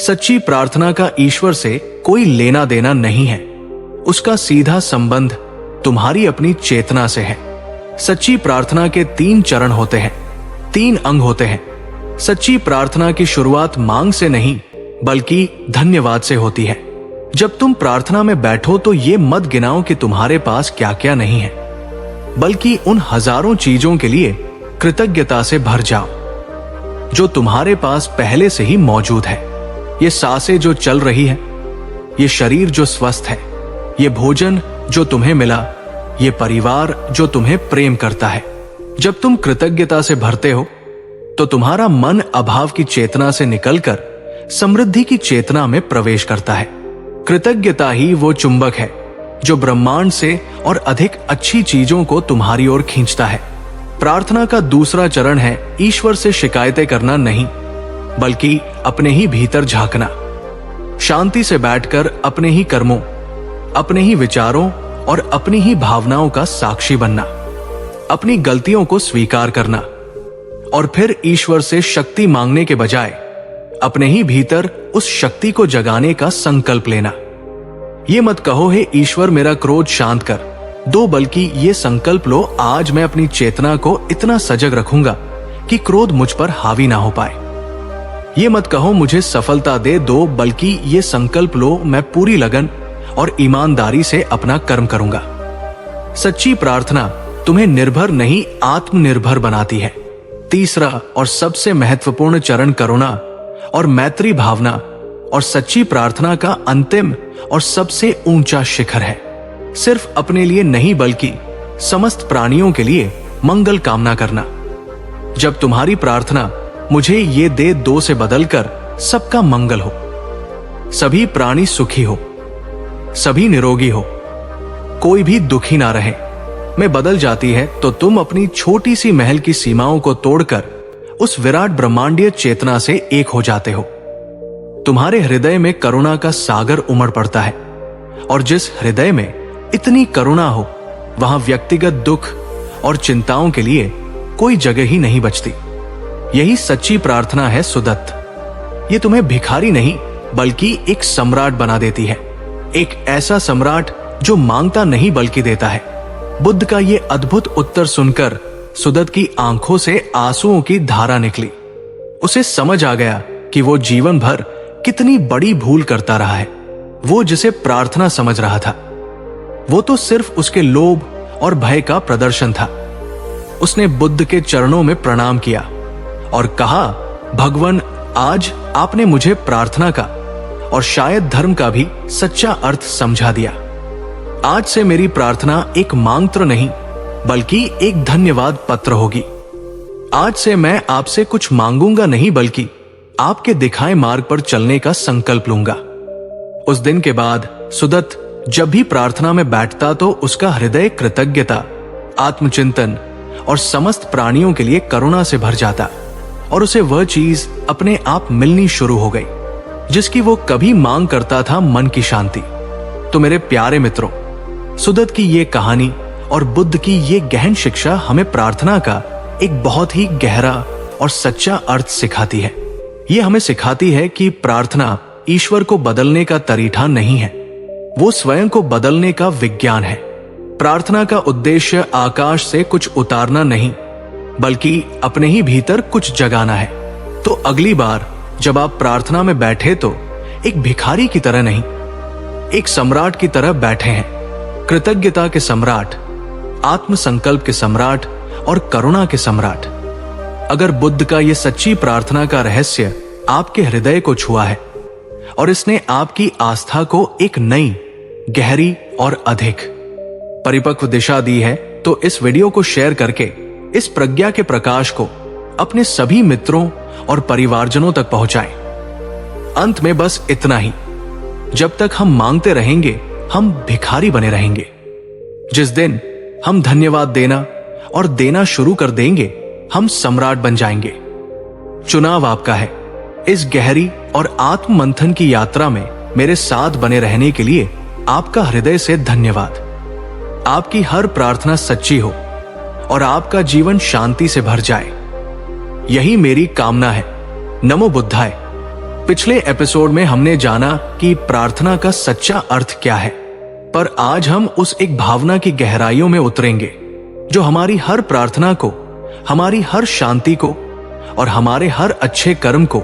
सच्ची प्रार्थना का ईश्वर से कोई लेना देना नहीं है, उसका सीधा संबंध तुम्हारी अपनी चेतना से है। सच्ची प्रार्थना के 3 चरण होते हैं, 3 अंग होते हैं। सच्ची प्रार्थना की शुरुआत मांग से नहीं बल्कि धन्यवाद से होती है। जब तुम प्रार्थना में बैठो तो ये मत गिनाओ कि तुम्हारे पास क्या क्या नहीं है, बल्कि उन हजारों चीजों के लिए कृतज्ञता से भर जाओ जो तुम्हारे पास पहले से ही मौजूद है। ये सांसें जो चल रही है, ये शरीर जो स्वस्थ है, ये भोजन जो तुम्हें मिला, ये परिवार जो तुम्हें प्रेम करता है। जब तुम कृतज्ञता से भरते हो तो तुम्हारा मन अभाव की चेतना से निकलकर समृद्धि की चेतना में प्रवेश करता है। कृतज्ञता ही वो चुंबक है जो ब्रह्मांड से और अधिक अच्छी चीजों को तुम्हारी ओर खींचता है। प्रार्थना का दूसरा चरण है ईश्वर से शिकायतें करना नहीं बल्कि अपने ही भीतर झांकना। शांति से बैठकर अपने ही कर्मों, अपने ही विचारों और अपनी ही भावनाओं का साक्षी बनना, अपनी गलतियों को स्वीकार करना और फिर ईश्वर से शक्ति मांगने के बजाय अपने ही भीतर उस शक्ति को जगाने का संकल्प लेना। ये मत कहो, हे ईश्वर, मेरा क्रोध शांत कर दो, बल्कि ये संकल्प लो, आज मैं अपनी चेतना को इतना सजग रखूंगा कि क्रोध मुझ पर हावी ना हो पाए। ये मत कहो, मुझे सफलता दे दो, बल्कि ये संकल्प लो, मैं पूरी लगन और ईमानदारी से अपना कर्म करूंगा। सच्ची प्रार्थना तुम्हें निर्भर नहीं, आत्मनिर्भर बनाती है। तीसरा और सबसे महत्वपूर्ण चरण करुणा और मैत्री भावना और सच्ची प्रार्थना का अंतिम और सबसे ऊंचा शिखर है। सिर्फ अपने लिए नहीं बल्कि समस्त प्राणियों के लिए मंगल कामना करना। जब तुम्हारी प्रार्थना मुझे ये दे दो से बदलकर सबका मंगल हो, सभी प्राणी सुखी हो, सभी निरोगी हो, कोई भी दुखी ना रहे, में बदल जाती है, तो तुम अपनी छोटी सी महल की सीमाओं को तोड़कर उस विराट ब्रह्मांडीय चेतना से एक हो जाते हो। तुम्हारे हृदय में करुणा का सागर उमड़ पड़ता है और जिस हृदय में इतनी करुणा हो वहां व्यक्तिगत दुख और चिंताओं के लिए कोई जगह ही नहीं बचती। यही सच्ची प्रार्थना है सुदत्त। ये तुम्हें भिखारी नहीं बल्कि एक सम्राट बना देती है, एक ऐसा सम्राट जो मांगता नहीं बल्कि देता है। बुद्ध का ये अद्भुत उत्तर सुनकर सुदत्त की आंखों से आंसुओं की धारा निकली। उसे समझ आ गया कि वो जीवन भर कितनी बड़ी भूल करता रहा है। वो जिसे प्रार्थना समझ रहा था वो तो सिर्फ उसके लोभ और भय का प्रदर्शन था। उसने बुद्ध के चरणों में प्रणाम किया और कहा, भगवान, आज आपने मुझे प्रार्थना का और शायद धर्म का भी सच्चा अर्थ समझा दिया। आज से मेरी प्रार्थना एक मांगत्र नहीं बल्कि एक धन्यवाद पत्र होगी। आज से मैं आपसे कुछ मांगूंगा नहीं बल्कि आपके दिखाए मार्ग पर चलने का संकल्प लूंगा। उस दिन के बाद सुदत्त जब भी प्रार्थना में बैठता तो उसका हृदय कृतज्ञता, आत्मचिंतन और समस्त प्राणियों के लिए करुणा से भर जाता और उसे वह चीज अपने आप मिलनी शुरू हो गई जिसकी वो कभी मांग करता था, मन की शांति। तो मेरे प्यारे मित्रों, सुदत्त की ये कहानी और बुद्ध की ये गहन शिक्षा हमें प्रार्थना का एक बहुत ही गहरा और सच्चा अर्थ सिखाती है। ये हमें सिखाती है कि प्रार्थना ईश्वर को बदलने का तरीठा नहीं है, वो स्वयं को बदलने का विज्ञान है। प्रार्थना का उद्देश्य आकाश से कुछ उतारना नहीं बल्कि अपने ही भीतर कुछ जगाना है। तो अगली बार जब आप प्रार्थना में बैठे तो एक भिखारी की तरह नहीं, एक सम्राट की तरह बैठे हैं। कृतज्ञता के सम्राट, आत्मसंकल्प के सम्राट और करुणा के सम्राट। अगर बुद्ध का यह सच्ची प्रार्थना का रहस्य आपके हृदय को छुआ है और इसने आपकी आस्था को एक नई, गहरी और अधिक परिपक्व दिशा दी है, तो इस वीडियो को शेयर करके इस प्रज्ञा के प्रकाश को अपने सभी मित्रों और परिवारजनों तक पहुंचाएं। अंत में बस इतना ही, जब तक हम मांगते रहेंगे हम भिखारी बने रहेंगे। जिस दिन हम धन्यवाद देना और देना शुरू कर देंगे हम सम्राट बन जाएंगे। चुनाव आपका है। इस गहरी और आत्म मंथन की यात्रा में मेरे साथ बने रहने के लिए आपका हृदय से धन्यवाद। आपकी हर प्रार्थना सच्ची हो और आपका जीवन शांति से भर जाए, यही मेरी कामना है। नमो बुद्धाय। पिछले एपिसोड में हमने जाना कि प्रार्थना का सच्चा अर्थ क्या है, पर आज हम उस एक भावना की गहराइयों में उतरेंगे जो हमारी हर प्रार्थना को, हमारी हर शांति को और हमारे हर अच्छे कर्म को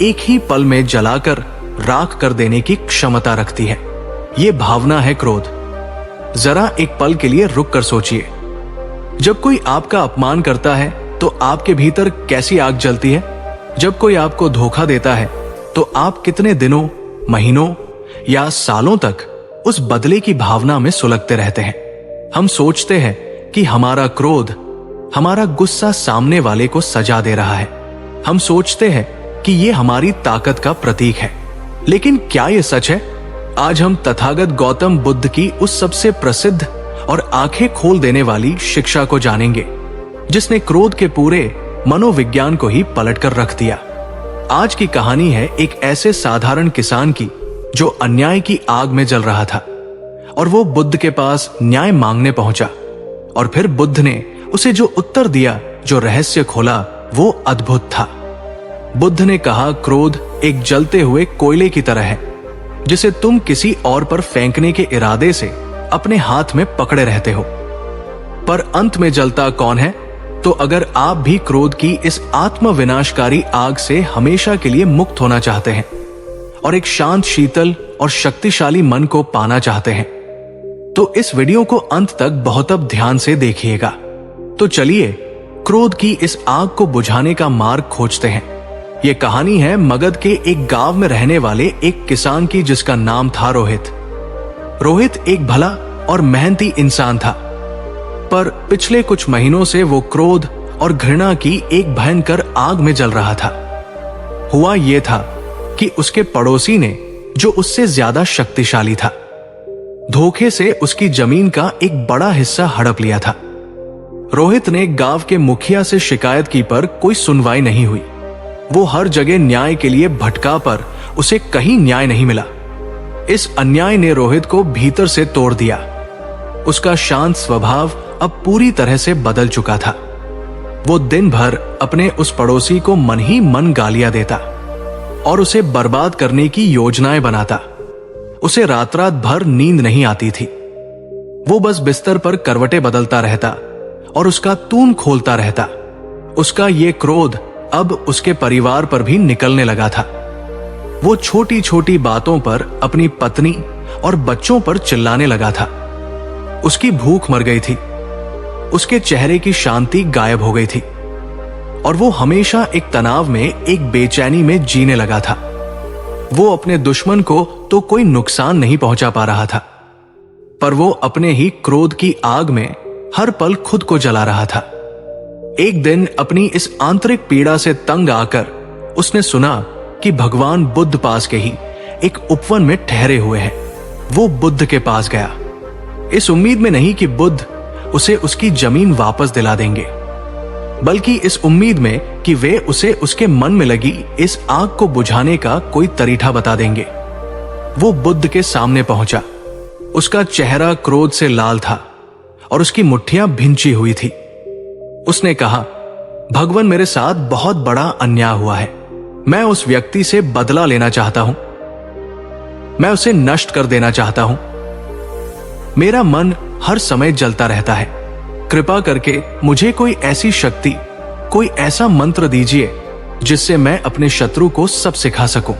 एक ही पल में जलाकर राख कर देने की क्षमता रखती है। ये भावना है क्रोध। जरा एक पल के लिए रुक कर सोचिए, जब कोई आपका अपमान करता है तो आपके भीतर कैसी आग जलती है? जब कोई आपको धोखा देता है तो आप कितने दिनों, महीनों या सालों तक उस बदले की भावना में सुलगते रहते हैं। हम सोचते हैं कि हमारा क्रोध, हमारा गुस्सा सामने वाले को सजा दे रहा है। हम सोचते हैं कि ये हमारी ताकत का प्रतीक है। लेकिन क्या यह सच है? आज हम तथागत गौतम बुद्ध की उस सबसे प्रसिद्ध और आंखें खोल देने वाली शिक्षा को जानेंगे जिसने क्रोध के पूरे मनोविज्ञान को ही पलटकर रख दिया। आज की कहानी है एक ऐसे साधारण किसान की जो अन्याय की आग में जल रहा था और वो बुद्ध के पास न्याय मांगने पहुंचा और फिर बुद्ध ने उसे जो उत्तर दिया, जो रहस्य खोला, वो अद्भुत था। बुद्ध ने कहा, क्रोध एक जलते हुए कोयले की तरह है जिसे तुम किसी और पर फेंकने के इरादे से अपने हाथ में पकड़े रहते हो, पर अंत में जलता कौन है? तो अगर आप भी क्रोध की इस आत्म विनाशकारी आग से हमेशा के लिए मुक्त होना चाहते हैं और एक शांत, शीतल और शक्तिशाली मन को पाना चाहते हैं, तो इस वीडियो को अंत तक बहुत अब ध्यान से देखिएगा। तो चलिए क्रोध की इस आग को बुझाने का मार्ग खोजते हैं। यह कहानी है मगध के एक गांव में रहने वाले एक किसान की जिसका नाम था रोहित। रोहित एक भला और मेहनती इंसान था, पर पिछले कुछ महीनों से वो क्रोध और घृणा की एक भयंकर आग में जल रहा था। हुआ ये था कि उसके पड़ोसी ने, जो उससे ज्यादा शक्तिशाली था, धोखे से उसकी जमीन का एक बड़ा हिस्सा हड़प लिया था। रोहित ने गांव के मुखिया से शिकायत की पर कोई सुनवाई नहीं हुई। वो हर जगह न्याय के लिए भटका पर उसे कहीं न्याय नहीं मिला। इस अन्याय ने रोहित को भीतर से तोड़ दिया। उसका शांत स्वभाव अब पूरी तरह से बदल चुका था। वो दिन भर अपने उस पड़ोसी को मन ही मन गालियां देता और उसे बर्बाद करने की योजनाएं बनाता। उसे रात रात भर नींद नहीं आती थी। वो बस बिस्तर पर करवटें बदलता रहता और उसका तून खोलता रहता। उसका ये क्रोध अब उसके परिवार पर भी निकलने लगा था। वो छोटी छोटी बातों पर अपनी पत्नी और बच्चों पर चिल्लाने लगा था। उसकी भूख मर गई थी, उसके चेहरे की शांति गायब हो गई थी और वो हमेशा एक तनाव में, एक बेचैनी में जीने लगा था। वो अपने दुश्मन को तो कोई नुकसान नहीं पहुंचा पा रहा था, पर वो अपने ही क्रोध की आग में हर पल खुद को जला रहा था। एक दिन अपनी इस आंतरिक पीड़ा से तंग आकर उसने सुना कि भगवान बुद्ध पास के ही एक उपवन में ठहरे हुए हैं। वो बुद्ध के पास गया, इस उम्मीद में नहीं कि बुद्ध उसे उसकी जमीन वापस दिला देंगे, बल्कि इस उम्मीद में कि वे उसे उसके मन में लगी इस आग को बुझाने का कोई तरीका बता देंगे। वो बुद्ध के सामने पहुंचा। उसका चेहरा क्रोध से लाल था और उसकी मुट्ठियां भिंची हुई थी। उसने कहा, भगवान, मेरे साथ बहुत बड़ा अन्याय हुआ है। मैं उस व्यक्ति से बदला लेना चाहता हूं। मैं उसे नष्ट कर देना चाहता हूं। मेरा मन हर समय जलता रहता है। कृपा करके मुझे कोई ऐसी शक्ति, कोई ऐसा मंत्र दीजिए जिससे मैं अपने शत्रु को सब सिखा सकूं।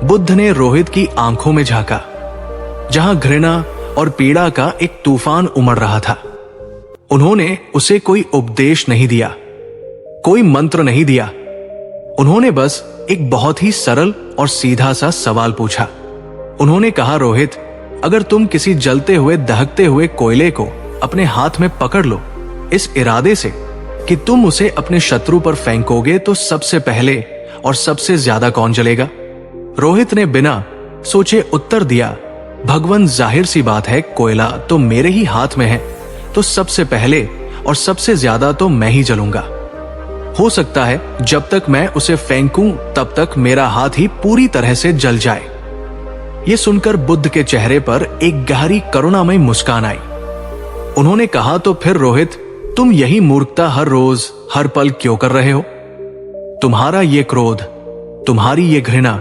बुद्ध ने रोहित की आंखों में झांका, जहां घृणा और पीड़ा का एक तूफान उमड़ रहा था। उन्होंने उसे कोई उपदेश नहीं दिया, कोई मंत्र नहीं दिया। उन्होंने बस एक बहुत ही सरल और सीधा सा सवाल पूछा। उन्होंने कहा, रोहित, अगर तुम किसी जलते हुए, दहकते हुए कोयले को अपने हाथ में पकड़ लो इस इरादे से कि तुम उसे अपने शत्रु पर फेंकोगे, तो सबसे पहले और सबसे ज्यादा कौन जलेगा? रोहित ने बिना सोचे उत्तर दिया, भगवान, जाहिर सी बात है, कोयला तो मेरे ही हाथ में है, तो सबसे पहले और सबसे ज्यादा तो मैं ही जलूंगा। हो सकता है जब तक मैं उसे फेंकूं तब तक मेरा हाथ ही पूरी तरह से जल जाए। यह सुनकर बुद्ध के चेहरे पर एक गहरी करुणामय मुस्कान आई। उन्होंने कहा, तो फिर रोहित, तुम यही मूर्खता हर रोज हर पल क्यों कर रहे हो? तुम्हारा ये क्रोध, तुम्हारी ये घृणा,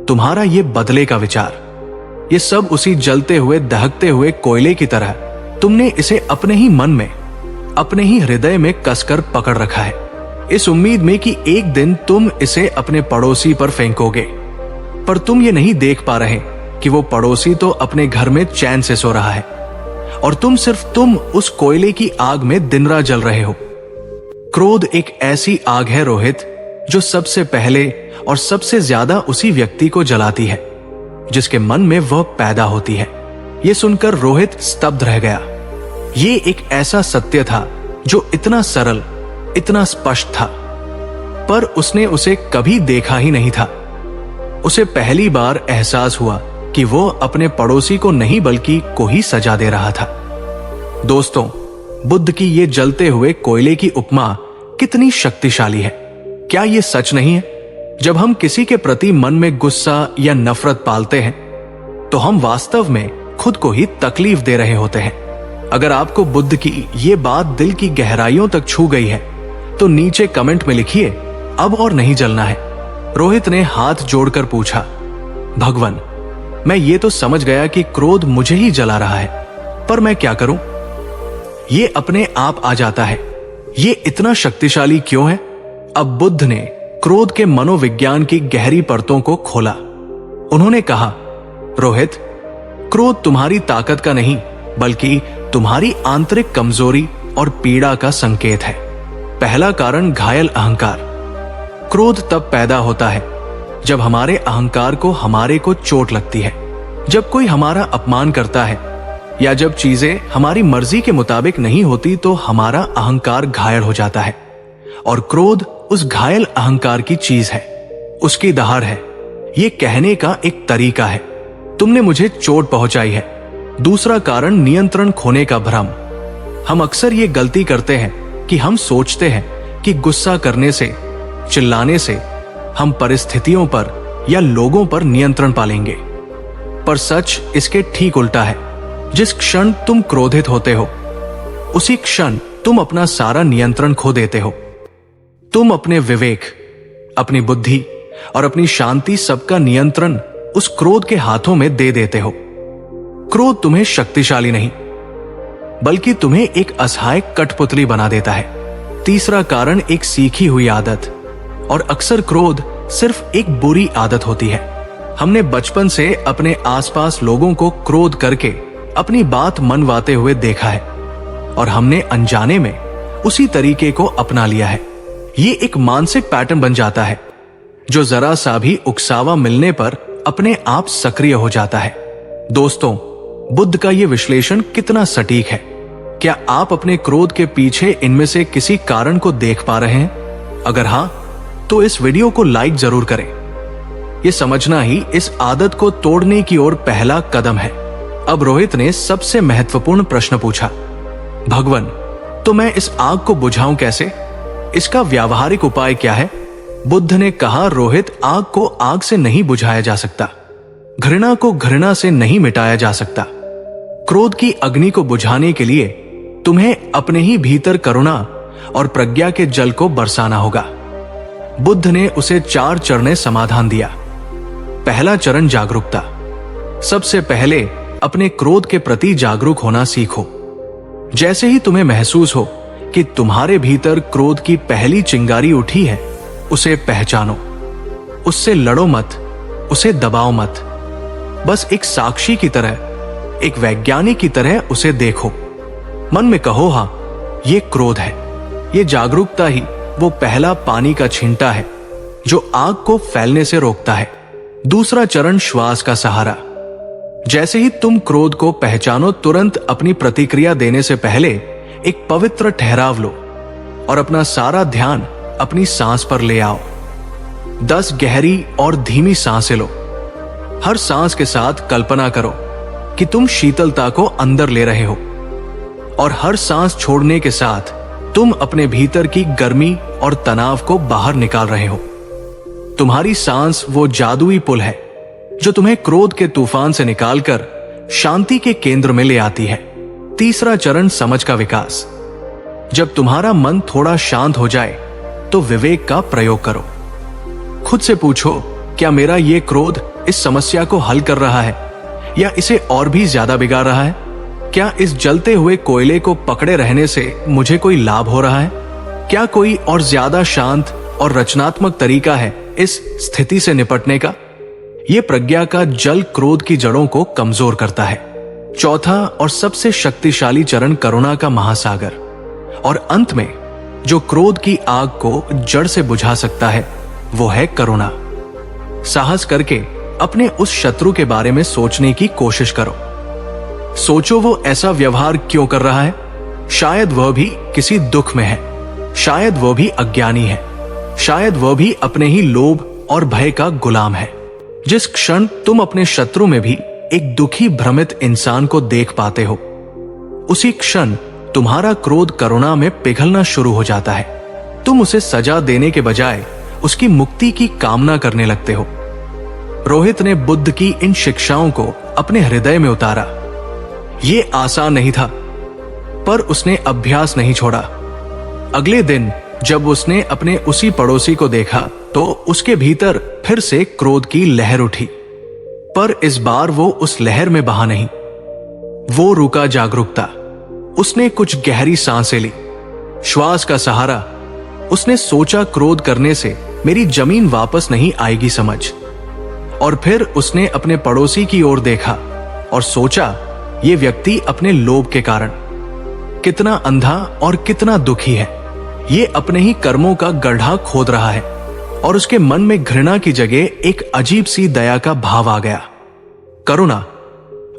तुम्हारा ये बदले का विचार, ये सब उसी जलते हुए, दहकते हुए कोयले की तरह तुमने इसे अपने ही मन में, अपने ही हृदय में कसकर पकड़ रखा है, इस उम्मीद में कि एक दिन तुम इसे अपने पड़ोसी पर फेंकोगे। पर तुम ये नहीं देख पा रहे कि वो पड़ोसी तो अपने घर में चैन से सो रहा है और तुम उस कोयले की आग में दिन रात जल रहे हो। क्रोध एक ऐसी आग है रोहित, जो सबसे पहले और सबसे ज्यादा उसी व्यक्ति को जलाती है जिसके मन में वह पैदा होती है। यह सुनकर रोहित स्तब्ध रह गया। ये एक ऐसा सत्य था जो इतना सरल, इतना स्पष्ट था, पर उसने उसे कभी देखा ही नहीं था। उसे पहली बार एहसास हुआ कि वो अपने पड़ोसी को नहीं बल्कि को ही सजा दे रहा था। दोस्तों, बुद्ध की ये जलते हुए कोयले की उपमा कितनी शक्तिशाली है। क्या ये सच नहीं है? जब हम किसी के प्रति मन में गुस्सा या नफरत पालते हैं तो हम वास्तव में खुद को ही तकलीफ दे रहे होते हैं। अगर आपको बुद्ध की ये बात दिल की गहराइयों तक छू गई है तो नीचे कमेंट में लिखिए, अब और नहीं जलना है। रोहित ने हाथ जोड़कर पूछा, भगवान, मैं ये तो समझ गया कि क्रोध मुझे ही जला रहा है, पर मैं क्या करूं? ये अपने आप आ जाता है। ये इतना शक्तिशाली क्यों है? अब बुद्ध ने क्रोध के मनोविज्ञान की गहरी परतों को खोला। उन्होंने कहा, रोहित, क्रोध तुम्हारी ताकत का नहीं बल्कि तुम्हारी आंतरिक कमजोरी और पीड़ा का संकेत है। पहला कारण, घायल अहंकार। क्रोध तब पैदा होता है जब हमारे अहंकार को हमारे को चोट लगती है, जब कोई हमारा अपमान करता है या जब चीजें हमारी मर्जी के मुताबिक नहीं होती तो हमारा अहंकार घायल हो जाता है। और क्रोध उस घायल अहंकार की चीज है, उसकी दहाड़ है। ये कहने का एक तरीका है, तुमने मुझे चोट पहुंचाई है। दूसरा कारण, नियंत्रण खोने का भ्रम। हम अक्सर ये गलती करते हैं कि हम सोचते हैं कि गुस्सा करने से, चिल्लाने से हम परिस्थितियों पर या लोगों पर नियंत्रण पालेंगे, पर सच इसके ठीक उल्टा है। जिस क्षण तुम क्रोधित होते हो उसी क्षण तुम अपना सारा नियंत्रण खो देते हो। तुम अपने विवेक, अपनी बुद्धि और अपनी शांति सबका नियंत्रण उस क्रोध के हाथों में दे देते हो। क्रोध तुम्हें शक्तिशाली नहीं, बल्कि तुम्हें एक असहाय कठपुतली बना देता है। तीसरा कारण एक सीखी हुई आदत, और अक्सर क्रोध सिर्फ एक बुरी आदत होती है। हमने बचपन से अपने आसपास लोगों को क्रोध करके अपनी बात मनवाते हुए देखा है, और हमने अनजाने में उसी तरीके को अपना लिया है। ये एक मानसिक पैटर्न बन जाता है, जो जरा सा भी उकसावा मिलने पर अपने आप सक्रिय हो जाता है। दोस्तों, बुद्ध का यह विश्लेषण कितना सटीक है? क्या आप अपने क्रोध के पीछे इनमें से किसी कारण को देख पा रहे हैं? अगर हां, तो इस वीडियो को लाइक जरूर करें। यह समझना ही इस आदत को तोड़ने की ओर पहला कदम है। अब रोहित ने सबसे महत्वपूर्ण प्रश्न पूछा, भगवान, तो मैं इस आग को बुझाऊं कैसे? इसका व्यावहारिक उपाय क्या है? बुद्ध ने कहा, रोहित, आग को आग से नहीं बुझाया जा सकता, घृणा को घृणा से नहीं मिटाया जा सकता। क्रोध की अग्नि को बुझाने के लिए तुम्हें अपने ही भीतर करुणा और प्रज्ञा के जल को बरसाना होगा। बुद्ध ने उसे 4 चरणों समाधान दिया। पहला चरण जागरूकता। सबसे पहले अपने क्रोध के प्रति जागरूक होना सीखो। जैसे ही तुम्हें महसूस हो कि तुम्हारे भीतर क्रोध की पहली चिंगारी उठी है, उसे पहचानो। उससे लड़ो मत, उसे दबाओ मत। बस एक साक्षी की तरह, एक वैज्ञानिक की तरह उसे देखो। मन में कहो, हां, ये क्रोध है। ये जागरूकता ही वो पहला पानी का छींटा है जो आग को फैलने से रोकता है। दूसरा चरण श्वास का सहारा। जैसे ही तुम क्रोध को पहचानो, तुरंत अपनी प्रतिक्रिया देने से पहले एक पवित्र ठहराव लो और अपना सारा ध्यान अपनी सांस पर ले आओ। 10 गहरी और धीमी सांसें लो। हर सांस के साथ कल्पना करो कि तुम शीतलता को अंदर ले रहे हो, और हर सांस छोड़ने के साथ तुम अपने भीतर की गर्मी और तनाव को बाहर निकाल रहे हो। तुम्हारी सांस वो जादुई पुल है जो तुम्हें क्रोध के तूफान से निकालकर शांति के केंद्र में ले आती है। तीसरा चरण समझ का विकास। जब तुम्हारा मन थोड़ा शांत हो जाए तो विवेक का प्रयोग करो। खुद से पूछो, क्या मेरा ये क्रोध इस समस्या को हल कर रहा है या इसे और भी ज्यादा बिगाड़ रहा है? क्या इस जलते हुए कोयले को पकड़े रहने से मुझे कोई लाभ हो रहा है? क्या कोई और ज्यादा शांत और रचनात्मक तरीका है इस स्थिति से निपटने का? यह प्रज्ञा का जल क्रोध की जड़ों को कमजोर करता है। चौथा और सबसे शक्तिशाली चरण करुणा का महासागर। और अंत में जो क्रोध की आग को जड़ से बुझा सकता है, वो है करुणा। साहस करके अपने उस शत्रु के बारे में सोचने की कोशिश करो। सोचो, वो ऐसा व्यवहार क्यों कर रहा है? शायद वह भी किसी दुख में है, शायद वह भी अज्ञानी है, शायद वह भी अपने ही लोभ और भय का गुलाम है। जिस क्षण तुम अपने शत्रु में भी एक दुखी भ्रमित इंसान को देख पाते हो, उसी क्षण तुम्हारा क्रोध करुणा में पिघलना शुरू हो जाता है। तुम उसे सजा देने के बजाय उसकी मुक्ति की कामना करने लगते हो। रोहित ने बुद्ध की इन शिक्षाओं को अपने हृदय में उतारा। ये आसान नहीं था, पर उसने अभ्यास नहीं छोड़ा। अगले दिन जब उसने अपने उसी पड़ोसी को देखा, तो उसके भीतर फिर से क्रोध की लहर उठी, पर इस बार वो उस लहर में बहा नहीं। वो रुका जागरूकता। उसने कुछ गहरी सांसें ली, श्वास का सहारा। उसने सोचा, क्रोध करने से मेरी जमीन वापस नहीं आएगी समझ। और फिर उसने अपने पड़ोसी की ओर देखा और सोचा, ये व्यक्ति अपने लोभ के कारण कितना अंधा और कितना दुखी है। ये अपने ही कर्मों का गड्ढा खोद रहा है। और उसके मन में घृणा की जगह एक अजीब सी दया का भाव आ गया, करुणा।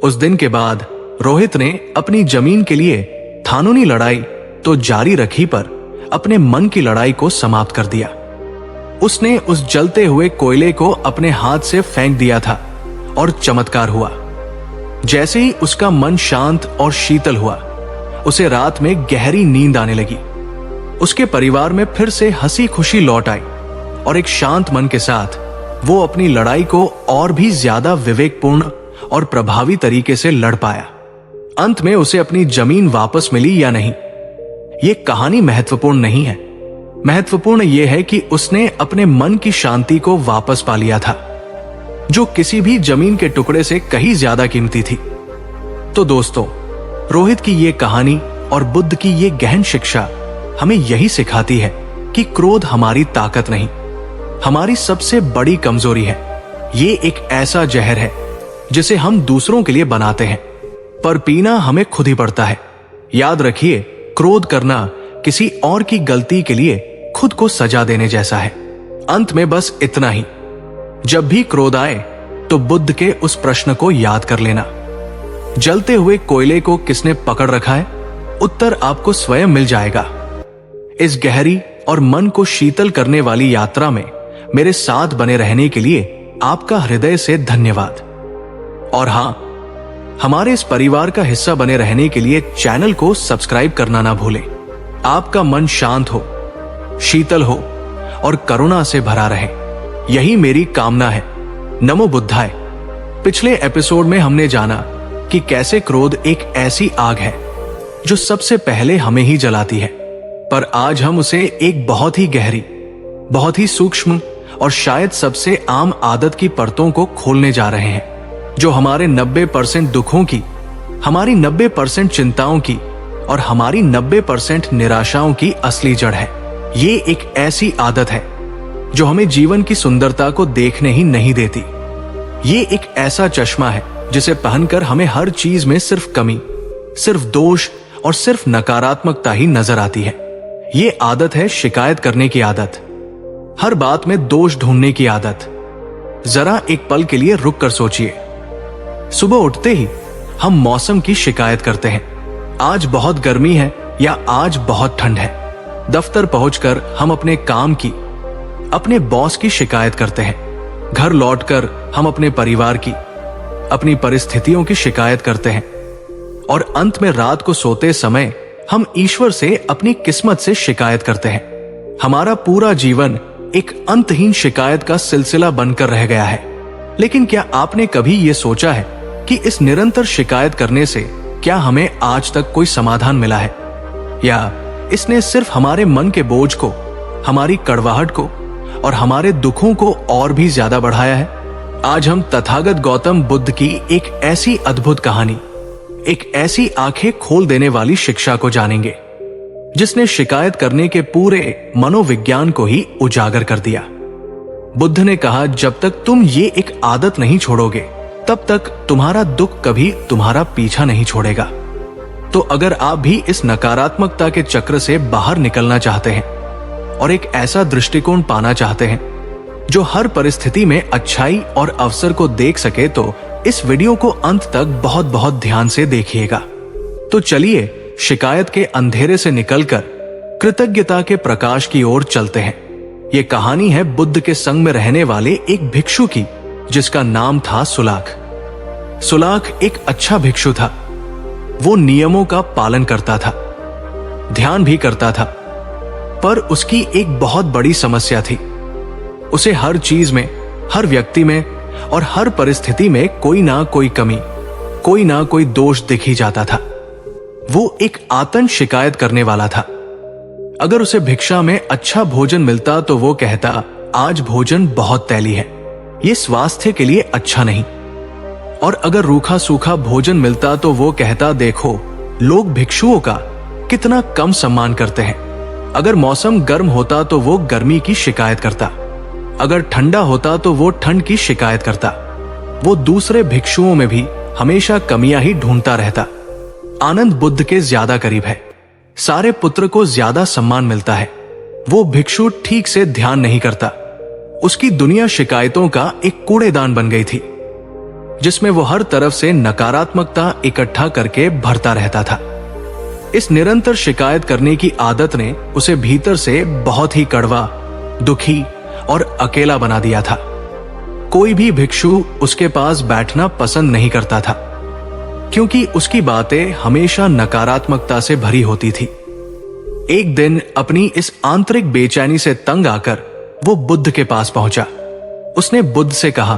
उस दिन के बाद रोहित ने अपनी जमीन के लिए थानूनी लड़ाई तो जारी रखी, पर अपने मन की लड़ाई को समाप्त कर दिया। उसने उस जलते हुए कोयले को अपने हाथ से फेंक दिया था और चमत्कार हुआ। जैसे ही उसका मन शांत और शीतल हुआ, उसे रात में गहरी नींद आने लगी। उसके परिवार में फिर से हंसी खुशी लौट आई और एक शांत मन के साथ वो अपनी लड़ाई को और भी ज्यादा विवेकपूर्ण और प्रभावी तरीके से लड़ पाया। अंत में उसे अपनी जमीन वापस मिली या नहीं, ये कहानी महत्वपूर्ण नहीं है। महत्वपूर्ण यह है कि उसने अपने मन की शांति को वापस पा लिया था, जो किसी भी जमीन के टुकड़े से कहीं ज्यादा कीमती थी। तो दोस्तों, रोहित की ये कहानी और बुद्ध की ये गहन शिक्षा हमें यही सिखाती है कि क्रोध हमारी ताकत नहीं, हमारी सबसे बड़ी कमजोरी है। ये एक ऐसा जहर है जिसे हम दूसरों के लिए बनाते हैं, पर पीना हमें खुद ही पड़ता है। याद रखिए, क्रोध करना किसी और की गलती के लिए खुद को सजा देने जैसा है। अंत में बस इतना ही, जब भी क्रोध आए तो बुद्ध के उस प्रश्न को याद कर लेना, जलते हुए कोयले को किसने पकड़ रखा है? उत्तर आपको स्वयं मिल जाएगा। इस गहरी और मन को शीतल करने वाली यात्रा में मेरे साथ बने रहने के लिए आपका हृदय से धन्यवाद। और हां, हमारे इस परिवार का हिस्सा बने रहने के लिए चैनल को सब्सक्राइब करना ना भूलें। आपका मन शांत हो, शीतल हो और करुणा से भरा रहे, यही मेरी कामना है। नमो बुद्धाय। पिछले एपिसोड में हमने जाना कि कैसे क्रोध एक ऐसी आग है जो सबसे पहले हमें ही जलाती है, पर आज हम उसे एक बहुत ही गहरी, बहुत ही सूक्ष्म और शायद सबसे आम आदत की परतों को खोलने जा रहे हैं, जो हमारे 90% दुखों की, हमारी 90% चिंताओं की और हमारी 90% निराशाओं की असली जड़ है। ये एक ऐसी आदत है जो हमें जीवन की सुंदरता को देखने ही नहीं देती। ये एक ऐसा चश्मा है जिसे पहनकर हमें हर चीज में सिर्फ कमी, सिर्फ दोष और सिर्फ नकारात्मकता ही नजर आती है। ये आदत है शिकायत करने की आदत, हर बात में दोष ढूंढने की आदत। जरा एक पल के लिए रुक कर सोचिए। सुबह उठते ही हम मौसम की शिकायत करते हैं, आज बहुत गर्मी है या आज बहुत ठंड है। दफ्तर पहुंचकर हम अपने काम की, अपने बॉस की शिकायत करते हैं। घर लौटकर हम अपने परिवार की, अपनी परिस्थितियों की शिकायत करते हैं। और अंत में रात को सोते समय हम ईश्वर से अपनी किस्मत से शिकायत करते हैं। हमारा पूरा जीवन एक अंतहीन शिकायत का सिलसिला बनकर रह गया है। लेकिन क्या आपने कभी यह सोचा है कि इस निरंतर शिकायत करने से क्या हमें आज तक कोई समाधान मिला है, या इसने सिर्फ हमारे मन के बोझ को, हमारी कड़वाहट को और हमारे दुखों को और भी ज्यादा बढ़ाया है? आज हम तथागत गौतम बुद्ध की एक ऐसी अद्भुत कहानी, एक ऐसी आंखें खोल देने वाली शिक्षा को जानेंगे जिसने शिकायत करने के पूरे मनोविज्ञान को ही उजागर कर दिया। बुद्ध ने कहा, जब तक तुम ये एक आदत नहीं छोड़ोगे तब तक तुम्हारा दुख कभी तुम्हारा पीछा नहीं छोड़ेगा। तो अगर आप भी इस नकारात्मकता के चक्र से बाहर निकलना चाहते हैं और एक ऐसा दृष्टिकोण पाना चाहते हैं जो हर परिस्थिति में अच्छाई और अवसर को देख सके, तो इस वीडियो को अंत तक बहुत बहुत ध्यान से देखिएगा। तो चलिए शिकायत के अंधेरे से निकलकर कृतज्ञता के प्रकाश की ओर चलते हैं। ये कहानी है बुद्ध के संग में रहने वाले एक भिक्षु की, जिसका नाम था सुलाख। सुलाख एक अच्छा भिक्षु था। वो नियमों का पालन करता था, ध्यान भी करता था, पर उसकी एक बहुत बड़ी समस्या थी। उसे हर चीज में, हर व्यक्ति में और हर परिस्थिति में कोई ना कोई कमी, कोई ना कोई दोष दिख ही जाता था। वो एक आतंक शिकायत करने वाला था। अगर उसे भिक्षा में अच्छा भोजन मिलता तो वो कहता, आज भोजन बहुत तैली है, ये स्वास्थ्य के लिए अच्छा नहीं। और अगर रूखा सूखा भोजन मिलता तो वो कहता, देखो लोग भिक्षुओं का कितना कम सम्मान करते हैं। अगर मौसम गर्म होता तो वो गर्मी की शिकायत करता, अगर ठंडा होता तो वो ठंड की शिकायत करता। वो दूसरे भिक्षुओं में भी हमेशा कमियां ही ढूंढता रहता। आनंद बुद्ध के ज्यादा करीब है, सारे पुत्र को ज्यादा सम्मान मिलता है। वो भिक्षु ठीक से ध्यान नहीं करता। उसकी दुनिया शिकायतों का एक कूड़ेदान बन गई थी, जिसमें वो हर तरफ से नकारात्मकता इकट्ठा करके भरता रहता था। इस निरंतर शिकायत करने की आदत ने उसे भीतर से बहुत ही कड़वा, दुखी और अकेला बना दिया था। कोई भी भिक्षु उसके पास बैठना पसंद नहीं करता था, क्योंकि उसकी बातें हमेशा नकारात्मकता से भरी होती थी। एक दिन अपनी इस आंतरिक बेचैनी से तंग आकर वो बुद्ध के पास पहुंचा। उसने बुद्ध से कहा,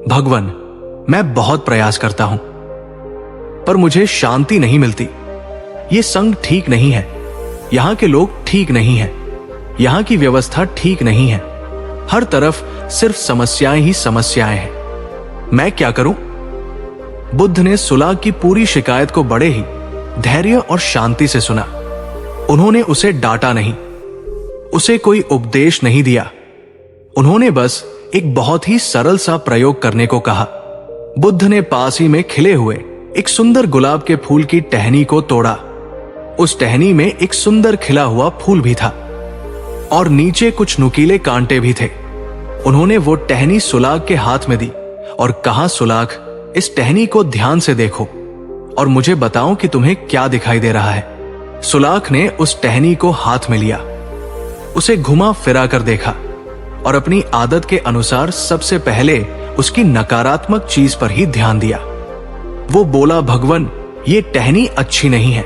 भगवान, मैं बहुत प्रयास करता हूं, पर मुझे शांति नहीं मिलती। ये संग ठीक नहीं है, यहाँ के लोग ठीक नहीं हैं, यहाँ की व्यवस्था ठीक नहीं है, हर तरफ सिर्फ समस्याएं ही समस्याएं हैं। मैं क्या करूं? बुद्ध ने सुलाख की पूरी शिकायत को बड़े ही धैर्य और शांति से सुना। उन्होंने उसे डांटा नहीं, उसे कोई उपदेश नहीं दिया। उन्होंने बस एक बहुत ही सरल सा प्रयोग करने को कहा। बुद्ध ने पास ही में खिले हुए एक सुंदर गुलाब के फूल की टहनी को तोड़ा। उस टहनी में एक सुंदर खिला हुआ फूल भी था और नीचे कुछ नुकीले कांटे भी थे। उन्होंने वो टहनी सुलाख के हाथ में दी और कहा, सुलाख, इस टहनी को ध्यान से देखो और मुझे बताओ कि तुम्हें क्या दिखाई दे रहा है। सुलाख ने उस टहनी को हाथ में लिया, उसे घुमा फिरा कर देखा और अपनी आदत के अनुसार सबसे पहले उसकी नकारात्मक चीज पर ही ध्यान दिया। वो बोला, भगवन, ये टहनी अच्छी नहीं है,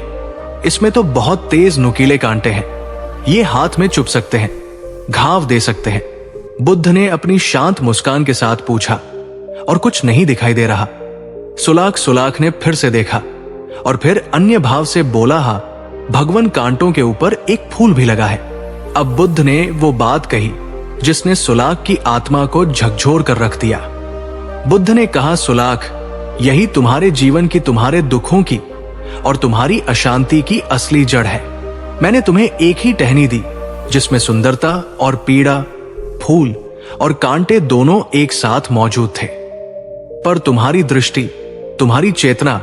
इसमें तो बहुत तेज नुकीले कांटे हैं, ये हाथ में चुभ सकते हैं, घाव दे सकते हैं। बुद्ध ने अपनी शांत मुस्कान के साथ पूछा, और कुछ नहीं दिखाई दे रहा? सुलाख ने फिर से देखा और फिर अन्य भाव से बोला, हाँ भगवन, कांटों के ऊपर एक फूल भी लगा है। अब बुद्ध ने वो बात कही जिसने सुलाख की आत्मा को झकझोर कर रख दिया। बुद्ध ने कहा, सुलाख, यही तुम्हारे जीवन की, तुम्हारे दुखों की और तुम्हारी अशांति की असली जड़ है। मैंने तुम्हें एक ही टहनी दी जिसमें सुंदरता और पीड़ा, फूल और कांटे दोनों एक साथ मौजूद थे, पर तुम्हारी दृष्टि, तुम्हारी चेतना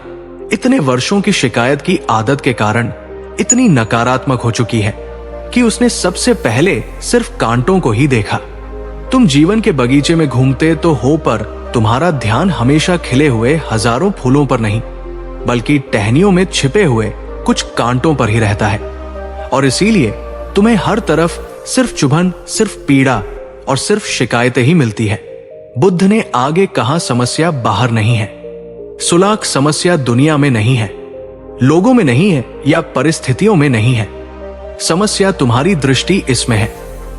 इतने वर्षों की शिकायत की आदत के कारण इतनी नकारात्मक हो चुकी है कि उसने सबसे पहले सिर्फ कांटों को ही देखा। तुम जीवन के बगीचे में घूमते तो हो, पर तुम्हारा ध्यान हमेशा खिले हुए हजारों फूलों पर नहीं, बल्कि टहनियों में छिपे हुए कुछ कांटों पर ही रहता है। और इसीलिए तुम्हें हर तरफ सिर्फ चुभन, सिर्फ पीड़ा और सिर्फ शिकायतें ही मिलती है। बुद्ध ने आगे कहा, समस्या बाहर नहीं है सुलाख, समस्या दुनिया में नहीं है, लोगों में नहीं है या परिस्थितियों में नहीं है। समस्या तुम्हारी दृष्टि इसमें है।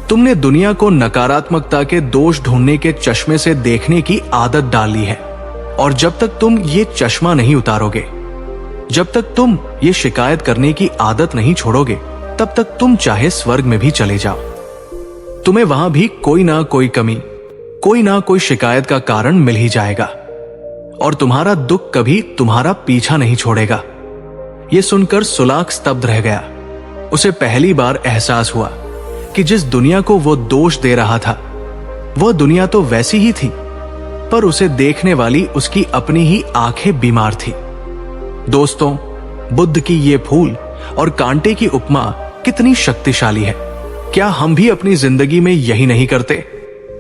तुमने दुनिया को नकारात्मकता के दोष ढूंढने के चश्मे से देखने की आदत डाल ली है, और जब तक तुम ये चश्मा नहीं उतारोगे, जब तक तुम ये शिकायत करने की आदत नहीं छोड़ोगे, तब तक तुम चाहे स्वर्ग में भी चले जाओ, तुम्हें वहां भी कोई ना कोई कमी, कोई ना कोई शिकायत का कारण मिल ही जाएगा, और तुम्हारा दुख कभी तुम्हारा पीछा नहीं छोड़ेगा। यह सुनकर सुलाख स्तब्ध रह गया। उसे पहली बार एहसास हुआ कि जिस दुनिया को वो दोष दे रहा था, वह दुनिया तो वैसी ही थी, पर उसे देखने वाली उसकी अपनी ही आंखें बीमार थी। दोस्तों, बुद्ध की ये फूल और कांटे की उपमा कितनी शक्तिशाली है। क्या हम भी अपनी जिंदगी में यही नहीं करते?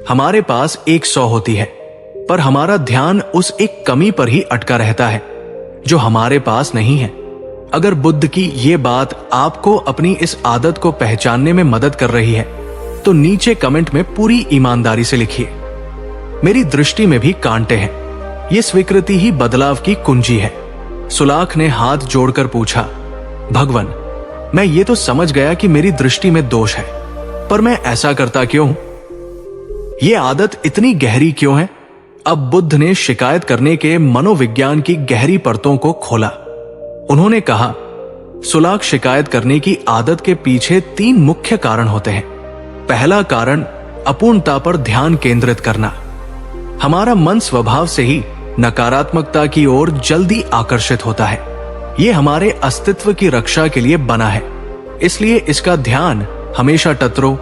हमारे पास 100 होती है, पर हमारा ध्यान उस एक कमी पर ही अटका रहता है जो हमारे पास नहीं है। अगर बुद्ध की ये बात आपको अपनी इस आदत को पहचानने में मदद कर रही है, तो नीचे कमेंट में पूरी ईमानदारी से लिखिए, मेरी दृष्टि में भी कांटे हैं। ये स्वीकृति ही बदलाव की कुंजी है। सुलाख ने हाथ जोड़कर पूछा, भगवन, मैं ये तो समझ गया कि मेरी दृष्टि में दोष है, पर मैं ऐसा करता क्यों? ये आदत इतनी गहरी क्यों है? अब बुद्ध ने शिकायत करने के मनोविज्ञान की गहरी परतों को खोला। उन्होंने कहा, सुलाख, शिकायत करने की आदत के पीछे 3 मुख्य कारण होते हैं। पहला कारण अपूर्णता पर ध्यान केंद्रित करना। हमारा मन स्वभाव से ही नकारात्मकता की ओर जल्दी आकर्षित होता है। यह हमारे अस्तित्व की रक्षा के लिए बना है, इसलिए इसका ध्यान हमेशा टतरों,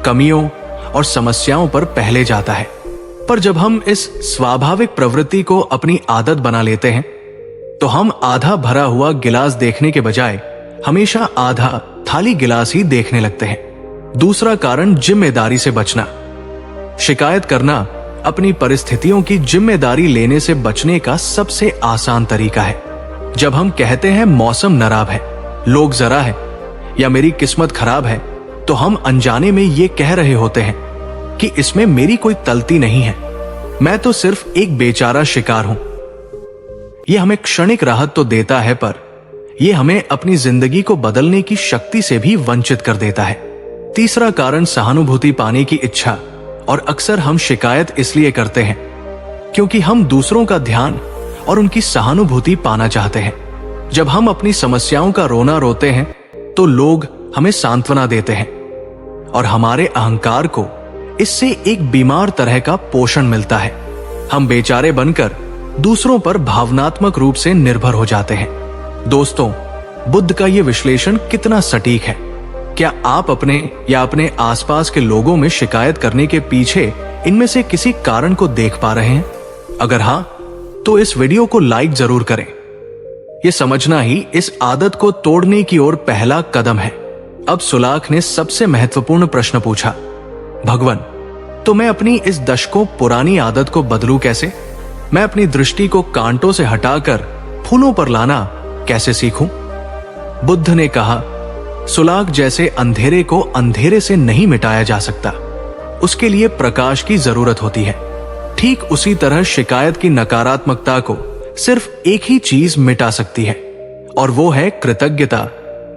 कमियों और समस्याओं पर पहले जाता है। पर जब हम इस स्वाभाविक प्रवृत्ति को अपनी आदत बना लेते हैं, तो हम आधा भरा हुआ गिलास देखने के बजाय हमेशा आधा खाली गिलास ही देखने लगते हैं। दूसरा कारण जिम्मेदारी से बचना। शिकायत करना अपनी परिस्थितियों की जिम्मेदारी लेने से बचने का सबसे आसान तरीका है। जब हम कहते हैं मौसम नराब है, लोग जरा है या मेरी किस्मत खराब है, तो हम अनजाने में ये कह रहे होते हैं कि इसमें मेरी कोई गलती नहीं है, मैं तो सिर्फ एक बेचारा शिकार हूं। यह हमें क्षणिक राहत तो देता है, पर यह हमें अपनी जिंदगी को बदलने की शक्ति से भी वंचित कर देता है। तीसरा कारण सहानुभूति पाने की इच्छा। और अक्सर हम शिकायत इसलिए करते हैं क्योंकि हम दूसरों का ध्यान और उनकी सहानुभूति पाना चाहते हैं। जब हम अपनी समस्याओं का रोना रोते हैं, तो लोग हमें सांत्वना देते हैं और हमारे अहंकार को इससे एक बीमार तरह का पोषण मिलता है। हम बेचारे बनकर दूसरों पर भावनात्मक रूप से निर्भर हो जाते हैं। दोस्तों, बुद्ध का यह विश्लेषण कितना सटीक है? क्या आप अपने या अपने आसपास के लोगों में शिकायत करने के पीछे इनमें से किसी कारण को देख पा रहे हैं? अगर हां, तो इस वीडियो को लाइक जरूर करें। यह समझना ही इस आदत को तोड़ने की ओर पहला कदम है। अब सुलाख ने सबसे महत्वपूर्ण प्रश्न पूछा, भगवान, तो मैं अपनी इस दशकों पुरानी आदत को बदलूं कैसे? मैं अपनी दृष्टि को कांटों से हटाकर फूलों पर लाना कैसे सीखूं? बुद्ध ने कहा, सुलाख, जैसे अंधेरे को अंधेरे से नहीं मिटाया जा सकता, उसके लिए प्रकाश की जरूरत होती है। ठीक उसी तरह शिकायत की नकारात्मकता को सिर्फ एक ही चीज मिटा सकती है, और वो है कृतज्ञता,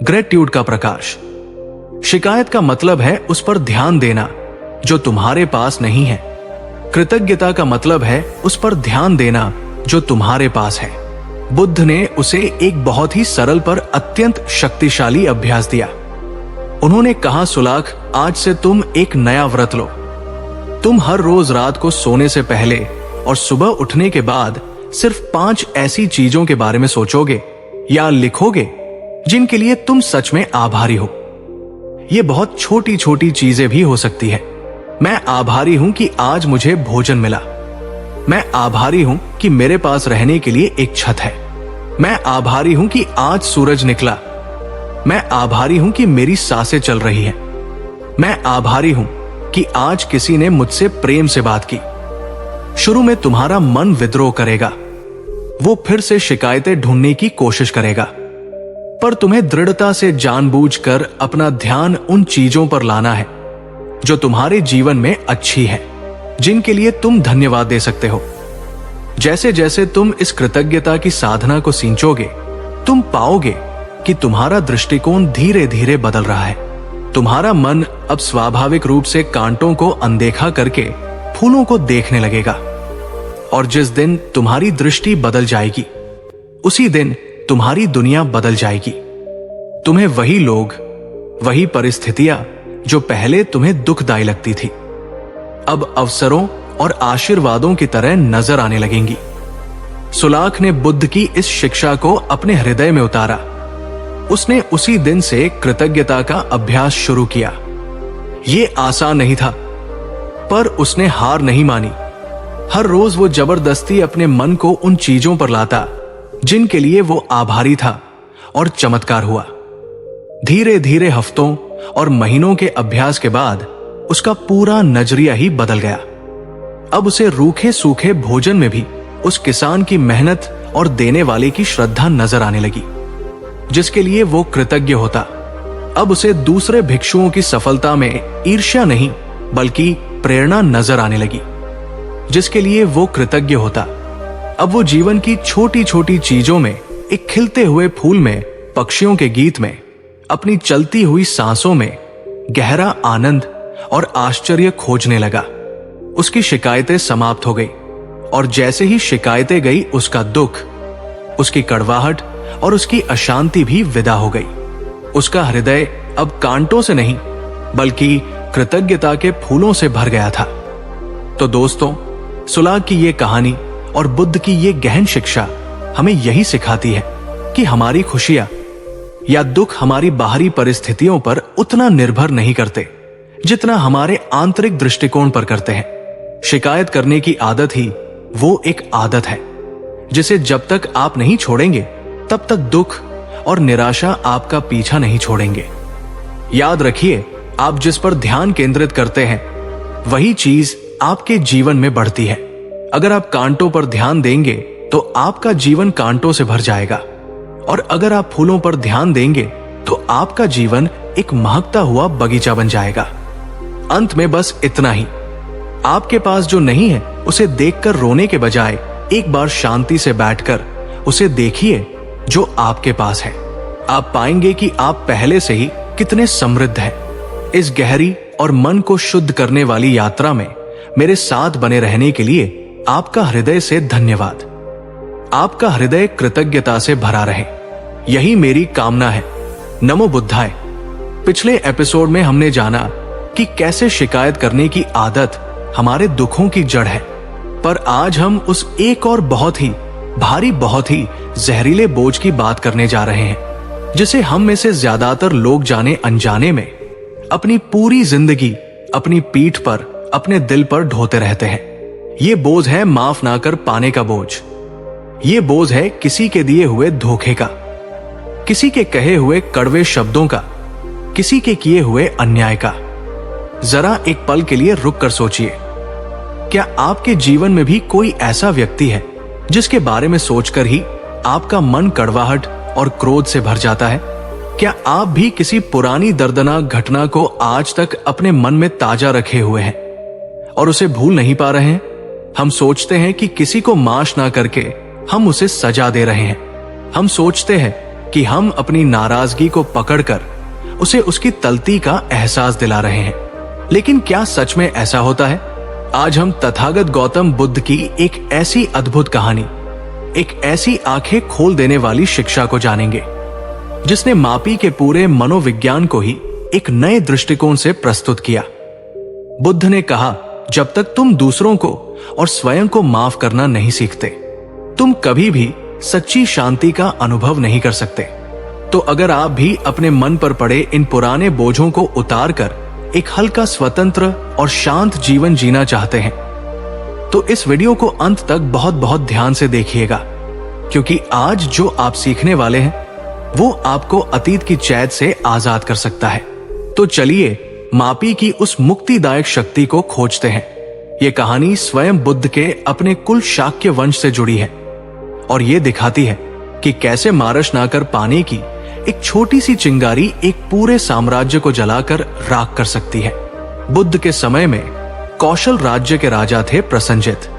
ग्रेटिट्यूड का प्रकाश। शिकायत का मतलब है उस पर ध्यान देना जो तुम्हारे पास नहीं है। कृतज्ञता का मतलब है उस पर ध्यान देना जो तुम्हारे पास है। बुद्ध ने उसे एक बहुत ही सरल पर अत्यंत शक्तिशाली अभ्यास दिया। उन्होंने कहा, सुलाख, आज से तुम एक नया व्रत लो। तुम हर रोज रात को सोने से पहले और सुबह उठने के बाद सिर्फ 5 ऐसी चीजों के बारे में सोचोगे या लिखोगे जिनके लिए तुम सच में आभारी हो। ये बहुत छोटी छोटी चीजें भी हो सकती है। मैं आभारी हूं कि आज मुझे भोजन मिला। मैं आभारी हूं कि मेरे पास रहने के लिए एक छत है। मैं आभारी हूं कि आज सूरज निकला। मैं आभारी हूं कि मेरी सांसें चल रही हैं। मैं आभारी हूं कि आज किसी ने मुझसे प्रेम से बात की। शुरू में तुम्हारा मन विद्रोह करेगा, वो फिर से शिकायतें ढूंढने की कोशिश करेगा, पर तुम्हें दृढ़ता से जानबूझकर अपना ध्यान उन चीजों पर लाना है जो तुम्हारे जीवन में अच्छी है, जिनके लिए तुम धन्यवाद दे सकते हो। जैसे जैसे तुम इस कृतज्ञता की साधना को सींचोगे, तुम पाओगे कि तुम्हारा दृष्टिकोण धीरे धीरे बदल रहा है। तुम्हारा मन अब स्वाभाविक रूप से कांटों को अनदेखा करके फूलों को देखने लगेगा। और जिस दिन तुम्हारी दृष्टि बदल जाएगी, उसी दिन तुम्हारी दुनिया बदल जाएगी। तुम्हें वही लोग, वही परिस्थितियां जो पहले तुम्हें दुखदायी लगती थी, अब अवसरों और आशीर्वादों की तरह नजर आने लगेंगी। सुलाख ने बुद्ध की इस शिक्षा को अपने हृदय में उतारा। उसने उसी दिन से कृतज्ञता का अभ्यास शुरू किया। यह आसान नहीं था, पर उसने हार नहीं मानी। हर रोज वो जबरदस्ती अपने मन को उन चीजों पर लाता जिनके लिए वो आभारी था, और चमत्कार हुआ। धीरे धीरे हफ्तों और महीनों के अभ्यास के बाद उसका पूरा नजरिया ही बदल गया। अब उसे रूखे सूखे भोजन में भी उस किसान की मेहनत और देने वाले की श्रद्धा नजर आने लगी, जिसके लिए वो कृतज्ञ होता। अब उसे दूसरे भिक्षुओं की सफलता में ईर्ष्या नहीं, बल्कि प्रेरणा नजर आने लगी, जिसके लिए वो कृतज्ञ होता। अब वो जीवन की छोटी छोटी चीजों में, एक खिलते हुए फूल में, पक्षियों के गीत में, अपनी चलती हुई सांसों में गहरा आनंद और आश्चर्य खोजने लगा। उसकी शिकायतें समाप्त हो गई, और जैसे ही शिकायतें गई, उसका दुख, उसकी कड़वाहट और उसकी अशांति भी विदा हो गई। उसका हृदय अब कांटों से नहीं, बल्कि कृतज्ञता के फूलों से भर गया था। तो दोस्तों, सुलाख की ये कहानी और बुद्ध की ये गहन शिक्षा हमें यही सिखाती है कि हमारी खुशियां या दुख हमारी बाहरी परिस्थितियों पर उतना निर्भर नहीं करते जितना हमारे आंतरिक दृष्टिकोण पर करते हैं। शिकायत करने की आदत ही वो एक आदत है जिसे जब तक आप नहीं छोड़ेंगे, तब तक दुख और निराशा आपका पीछा नहीं छोड़ेंगे। याद रखिए, आप जिस पर ध्यान केंद्रित करते हैं, वही चीज आपके जीवन में बढ़ती है। अगर आप कांटों पर ध्यान देंगे तो आपका जीवन कांटों से भर जाएगा, और अगर आप फूलों पर ध्यान देंगे तो आपका जीवन एक महकता हुआ बगीचा बन जाएगा। अंत में बस इतना ही, आपके पास जो नहीं है उसे देखकर रोने के बजाय एक बार शांति से बैठकर उसे देखिए जो आपके पास है। आप पाएंगे कि आप पहले से ही कितने समृद्ध हैं। इस गहरी और मन को शुद्ध करने वाली यात्रा में मेरे साथ बने रहने के लिए आपका हृदय से धन्यवाद। आपका हृदय कृतज्ञता से भरा रहे, यही मेरी कामना है। नमो बुद्धाय। पिछले एपिसोड में हमने जाना कि कैसे शिकायत करने की आदत हमारे दुखों की जड़ है, पर आज हम उस एक और बहुत ही भारी, बहुत ही जहरीले बोझ की बात करने जा रहे हैं, जिसे हम में से ज्यादातर लोग जाने अनजाने में अपनी पूरी जिंदगी अपनी पीठ पर, अपने दिल पर ढोते रहते हैं। ये बोझ है माफ ना कर पाने का बोझ। ये बोझ है किसी के दिए हुए धोखे का, किसी के कहे हुए कड़वे शब्दों का, किसी के किए हुए अन्याय का। जरा एक पल के लिए रुक कर सोचिए, क्या आपके जीवन में भी कोई ऐसा व्यक्ति है जिसके बारे में सोचकर ही आपका मन कड़वाहट और क्रोध से भर जाता है? क्या आप भी किसी पुरानी दर्दनाक घटना को आज तक अपने मन में ताजा रखे हुए हैं और उसे भूल नहीं पा रहे हैं? हम सोचते हैं कि किसी को माफ ना करके हम उसे सजा दे रहे हैं। हम सोचते हैं कि हम अपनी नाराजगी को पकड़कर उसे उसकी तलती का एहसास दिला रहे हैं, लेकिन क्या सच में ऐसा होता है? आज हम तथागत गौतम बुद्ध की एक ऐसी अद्भुत कहानी, एक ऐसी आंखें खोल देने वाली शिक्षा को जानेंगे, जिसने मापी के पूरे मनोविज्ञान को ही एक नए दृष्टिकोण से प्रस्तुत किया। बुद्ध ने कहा, जब तक तुम दूसरों को और स्वयं को माफ करना नहीं सीखते, तुम कभी भी सच्ची शांति का अनुभव नहीं कर सकते। तो अगर आप भी अपने मन पर पड़े इन पुराने बोझों को उतार कर एक हल्का, स्वतंत्र और शांत जीवन जीना चाहते हैं, तो इस वीडियो को अंत तक बहुत बहुत ध्यान से देखिएगा, क्योंकि आज जो आप सीखने वाले हैं वो आपको अतीत की कैद से आजाद कर सकता है। तो चलिए मापी की उस मुक्तिदायक शक्ति को खोजते हैं। ये कहानी स्वयं बुद्ध के अपने कुल शाक्य वंश से जुड़ी है और ये दिखाती है कि कैसे मारश ना कर पाने की एक छोटी सी चिंगारी एक पूरे साम्राज्य को जलाकर राख कर सकती है। बुद्ध के समय में कौशल राज्य के राजा थे प्रसंजित।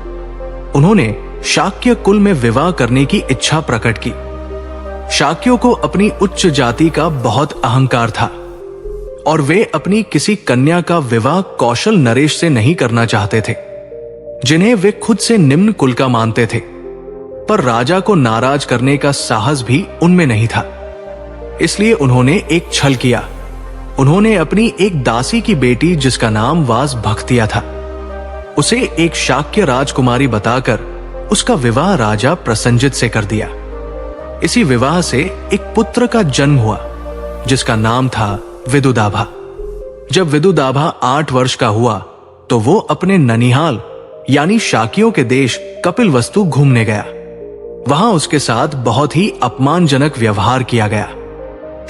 उन्होंने शाक्य कुल में विवाह करने की इच्छा प्रकट की। शाक्यों को अपनी उच्च जाति का बहुत अहंकार था और वे अपनी किसी कन्या का विवाह कौशल नरेश से नहीं करना चाहते थे, जिन्हें वे खुद से निम्न कुल का मानते थे। पर राजा को नाराज करने का साहस भी उनमें नहीं था, इसलिए उन्होंने एक छल किया। उन्होंने अपनी एक दासी की बेटी, जिसका नाम वास भक्तिया था, उसे एक शाक्य राजकुमारी बताकर उसका विवाह राजा प्रसंजित से कर दिया। इसी विवाह से एक पुत्र का जन्म हुआ, जिसका नाम था विदुदाभा। जब विदुदाभा 8 वर्ष का हुआ तो वो अपने ननिहाल यानी शाकियों के देश कपिलवस्तु घूमने गया। वहां उसके साथ बहुत ही अपमानजनक व्यवहार किया गया।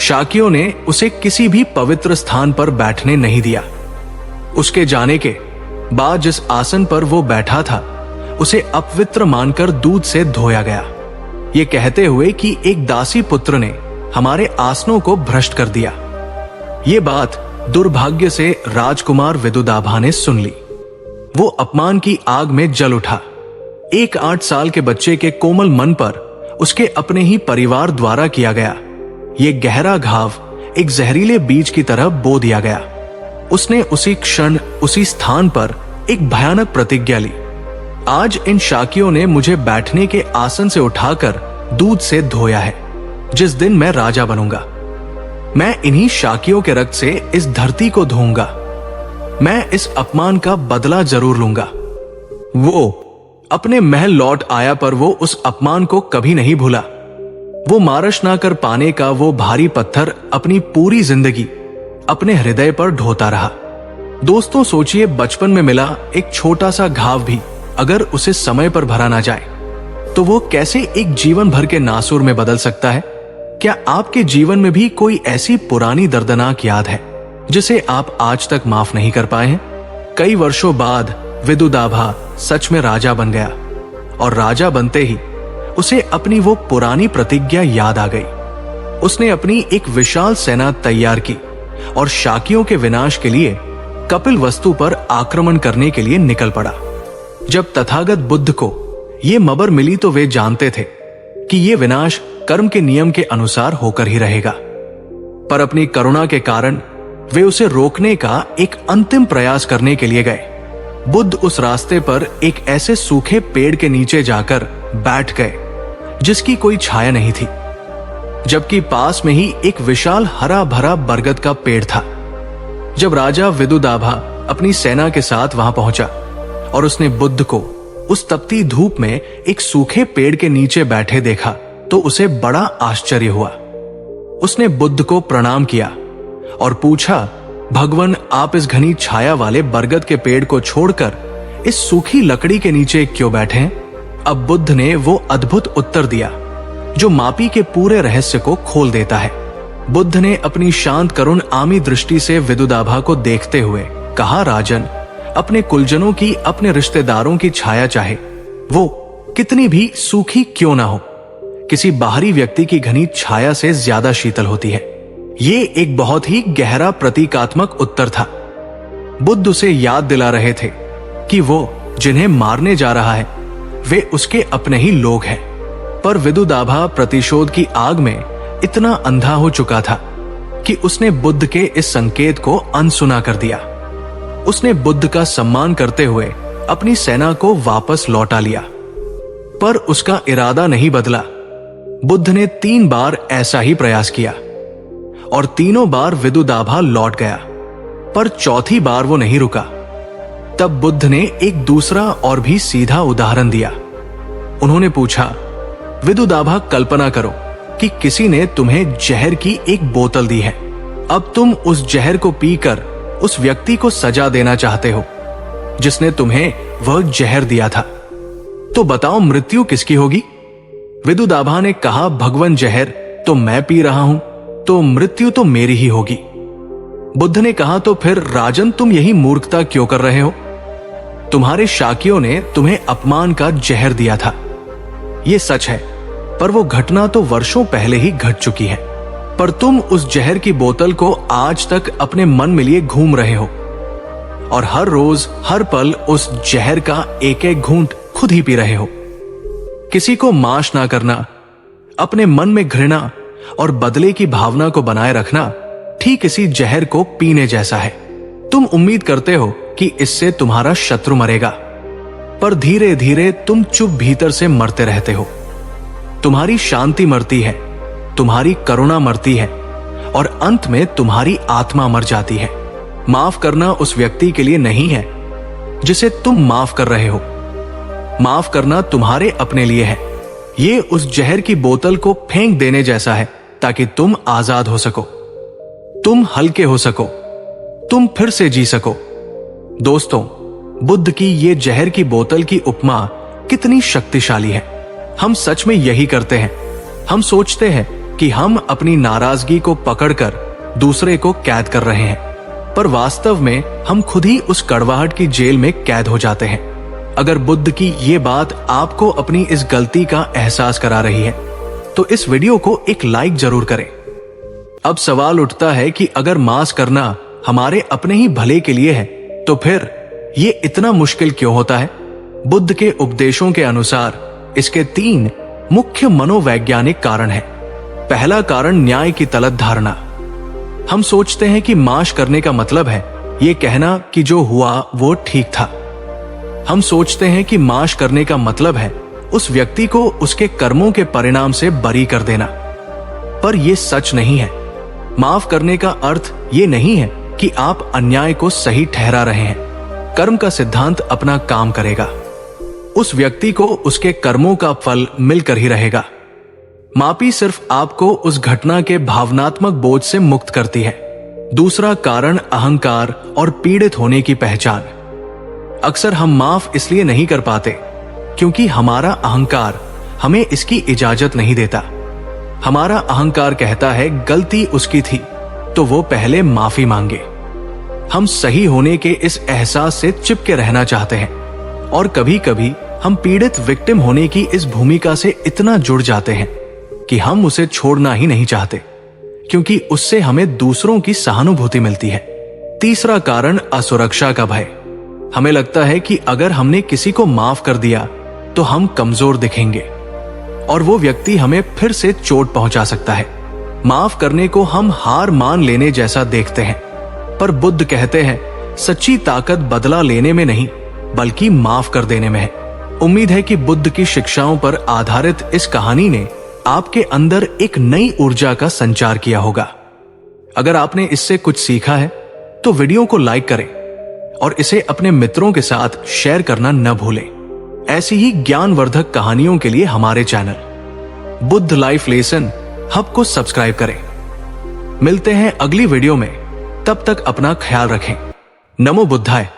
शाकियों ने उसे किसी भी पवित्र स्थान पर बैठने नहीं दिया। उसके जाने के बाद जिस आसन पर वो बैठा था उसे अपवित्र मानकर दूध से धोया गया, ये कहते हुए कि एक दासी पुत्र ने हमारे आसनों को भ्रष्ट कर दिया। ये बात दुर्भाग्य से राजकुमार विदुदाभा ने सुन ली। वो अपमान की आग में जल उठा। एक 8 साल के बच्चे के कोमल मन पर उसके अपने ही परिवार द्वारा किया गया ये गहरा घाव एक जहरीले बीज की तरह बो दिया गया। उसने उसी क्षण उसी स्थान पर एक भयानक प्रतिज्ञा ली। आज इन शाकियों ने मुझे बैठने के आसन से उठाकर दूध से धोया है। जिस दिन मैं राजा बनूंगा, मैं इन्हीं शाकियों के रक्त से इस धरती को धोऊंगा। मैं इस अपमान का बदला जरूर लूंगा। वो अपने महल लौट आया, पर वो उस अपमान को कभी नहीं भूला। वो मारश ना कर पाने का वो भारी पत्थर अपनी पूरी जिंदगी अपने हृदय पर ढोता रहा। दोस्तों, सोचिए, बचपन में मिला एक छोटा सा घाव भी अगर उसे समय पर भरा ना जाए तो वो कैसे एक जीवन भर के नासूर में बदल सकता है। क्या आपके जीवन में भी कोई ऐसी पुरानी दर्दनाक याद है जिसे आप आज तक माफ नहीं कर पाए हैं? कई वर्षों बाद विदुदाभा सच में राजा बन गया और राजा बनते ही उसे अपनी वो पुरानी प्रतिज्ञा याद आ गई। उसने अपनी एक विशाल सेना तैयार की और शाकियों के विनाश के लिए कपिलवस्तु पर आक्रमण करने के लिए निकल पड़ा। जब तथागत बुद्ध को ये मबर मिली तो वे जानते थे कि ये विनाश कर्म के नियम के अनुसार होकर ही रहेगा, पर अपनी करुणा के कारण वे उसे रोकने का एक अंतिम प्रयास करने के लिए गए। बुद्ध उस रास्ते पर एक ऐसे सूखे पेड़ के नीचे जाकर बैठ गए जिसकी कोई छाया नहीं थी। जबकि पास में ही एक विशाल हरा भरा बरगद का पेड़ था। जब राजा विदुदाभा अपनी सेना के साथ वहां पहुंचा और उसने बुद्ध को उस तपती धूप में एक सूखे पेड़ के नीचे बैठे देखा तो उसे बड़ा आश्चर्य हुआ। उसने बुद्ध को प्रणाम किया और पूछा, भगवान, आप इस घनी छाया वाले बरगद के पेड़ को छोड़कर इस सूखी लकड़ी के नीचे क्यों बैठे हैं? अब बुद्ध ने वो अद्भुत उत्तर दिया जो मापी के पूरे रहस्य को खोल देता है। बुद्ध ने अपनी शांत करुण आमी दृष्टि से विदुदाभा को देखते हुए कहा, राजन, अपने कुलजनों की, अपने रिश्तेदारों की छाया चाहे वो कितनी भी सूखी क्यों ना हो, किसी बाहरी व्यक्ति की घनी छाया से ज्यादा शीतल होती है। ये एक बहुत ही गहरा प्रतीकात्मक उत्तर था। बुद्ध उसे याद दिला रहे थे कि वो जिन्हें मारने जा रहा है वे उसके अपने ही लोग हैं। पर विदुदाभा प्रतिशोध की आग में इतना अंधा हो चुका था कि उसने बुद्ध के इस संकेत को अनसुना कर दिया। उसने बुद्ध का सम्मान करते हुए अपनी सेना को वापस लौटा लिया, पर उसका इरादा नहीं बदला। बुद्ध ने 3 बार ऐसा ही प्रयास किया और तीनों बार विदुदाभा लौट गया, पर चौथी बार वो नहीं रुका। तब बुद्ध ने एक दूसरा और भी सीधा उदाहरण दिया। उन्होंने पूछा, विदुदाभा, कल्पना करो कि किसी ने तुम्हें जहर की एक बोतल दी है। अब तुम उस जहर को पीकर उस व्यक्ति को सजा देना चाहते हो जिसने तुम्हें वह जहर दिया था। तो बताओ, मृत्यु किसकी होगी? विदुदाभा ने कहा, भगवान, जहर तो मैं पी रहा हूं, तो मृत्यु तो मेरी ही होगी। बुद्ध ने कहा, तो फिर राजन, तुम यही मूर्खता क्यों कर रहे हो? तुम्हारे शाकियों ने तुम्हें अपमान का जहर दिया था। ये सच है, पर वो घटना तो वर्षों पहले ही घट चुकी है। पर तुम उस जहर की बोतल को आज तक अपने मन में लिए घूम रहे हो और हर रोज हर पल उस जहर का एक एक घूंट खुद ही पी रहे हो। किसी को माश ना करना, अपने मन में घृणा और बदले की भावना को बनाए रखना ठीक इसी जहर को पीने जैसा है। तुम उम्मीद करते हो कि इससे तुम्हारा शत्रु मरेगा, पर धीरे धीरे तुम चुप भीतर से मरते रहते हो। तुम्हारी शांति मरती है, तुम्हारी करुणा मरती है और अंत में तुम्हारी आत्मा मर जाती है। माफ करना उस व्यक्ति के लिए नहीं है जिसे तुम माफ कर रहे हो, माफ करना तुम्हारे अपने लिए है। ये उस जहर की बोतल को फेंक देने जैसा है ताकि तुम आजाद हो सको, तुम हल्के हो सको, तुम फिर से जी सको। दोस्तों, बुद्ध की ये जहर की बोतल की उपमा कितनी शक्तिशाली है। हम सच में यही करते हैं। हम सोचते हैं कि हम अपनी नाराजगी को पकड़कर दूसरे को कैद कर रहे हैं, पर वास्तव में हम खुद ही उस कड़वाहट की जेल में कैद हो जाते हैं। अगर बुद्ध की ये बात आपको अपनी इस गलती का एहसास करा रही है तो इस वीडियो को एक लाइक जरूर करें। अब सवाल उठता है कि अगर मास करना हमारे अपने ही भले के लिए है तो फिर ये इतना मुश्किल क्यों होता है? बुद्ध के उपदेशों के अनुसार इसके 3 मुख्य मनोवैज्ञानिक कारण हैं। पहला कारण, न्याय की तलत धारणा। हम सोचते हैं कि माश करने का मतलब है ये कहना कि जो हुआ वो ठीक था। हम सोचते हैं कि माश करने का मतलब है उस व्यक्ति को उसके कर्मों के परिणाम से बरी कर देना, पर यह सच नहीं है। माफ करने का अर्थ ये नहीं है कि आप अन्याय को सही ठहरा रहे हैं। कर्म का सिद्धांत अपना काम करेगा, उस व्यक्ति को उसके कर्मों का फल मिलकर ही रहेगा। मापी सिर्फ आपको उस घटना के भावनात्मक बोझ से मुक्त करती है। दूसरा कारण, अहंकार और पीड़ित होने की पहचान। अक्सर हम माफ इसलिए नहीं कर पाते क्योंकि हमारा अहंकार हमें इसकी इजाजत नहीं देता। हमारा अहंकार कहता है गलती उसकी थी तो वो पहले माफी मांगे। हम सही होने के इस एहसास से चिपके रहना चाहते हैं और कभी कभी हम पीड़ित विक्टिम होने की इस भूमिका से इतना जुड़ जाते हैं कि हम उसे छोड़ना ही नहीं चाहते क्योंकि उससे हमें दूसरों की सहानुभूति मिलती है। तीसरा कारण, असुरक्षा का भय। हमें लगता है कि अगर हमने किसी को माफ कर दिया तो हम कमजोर दिखेंगे और वो व्यक्ति हमें फिर से चोट पहुंचा सकता है। माफ करने को हम हार मान लेने जैसा देखते हैं, पर बुद्ध कहते हैं सच्ची ताकत बदला लेने में नहीं बल्कि माफ कर देने में है। उम्मीद है कि बुद्ध की शिक्षाओं पर आधारित इस कहानी ने आपके अंदर एक नई ऊर्जा का संचार किया होगा। अगर आपने इससे कुछ सीखा है तो वीडियो को लाइक करें और इसे अपने मित्रों के साथ शेयर करना न भूलें। ऐसी ही ज्ञानवर्धक कहानियों के लिए हमारे channel Buddha life lesson hub को सब्सक्राइब करें। मिलते हैं अगली वीडियो में, तब तक अपना ख्याल रखें। नमो बुद्धाय।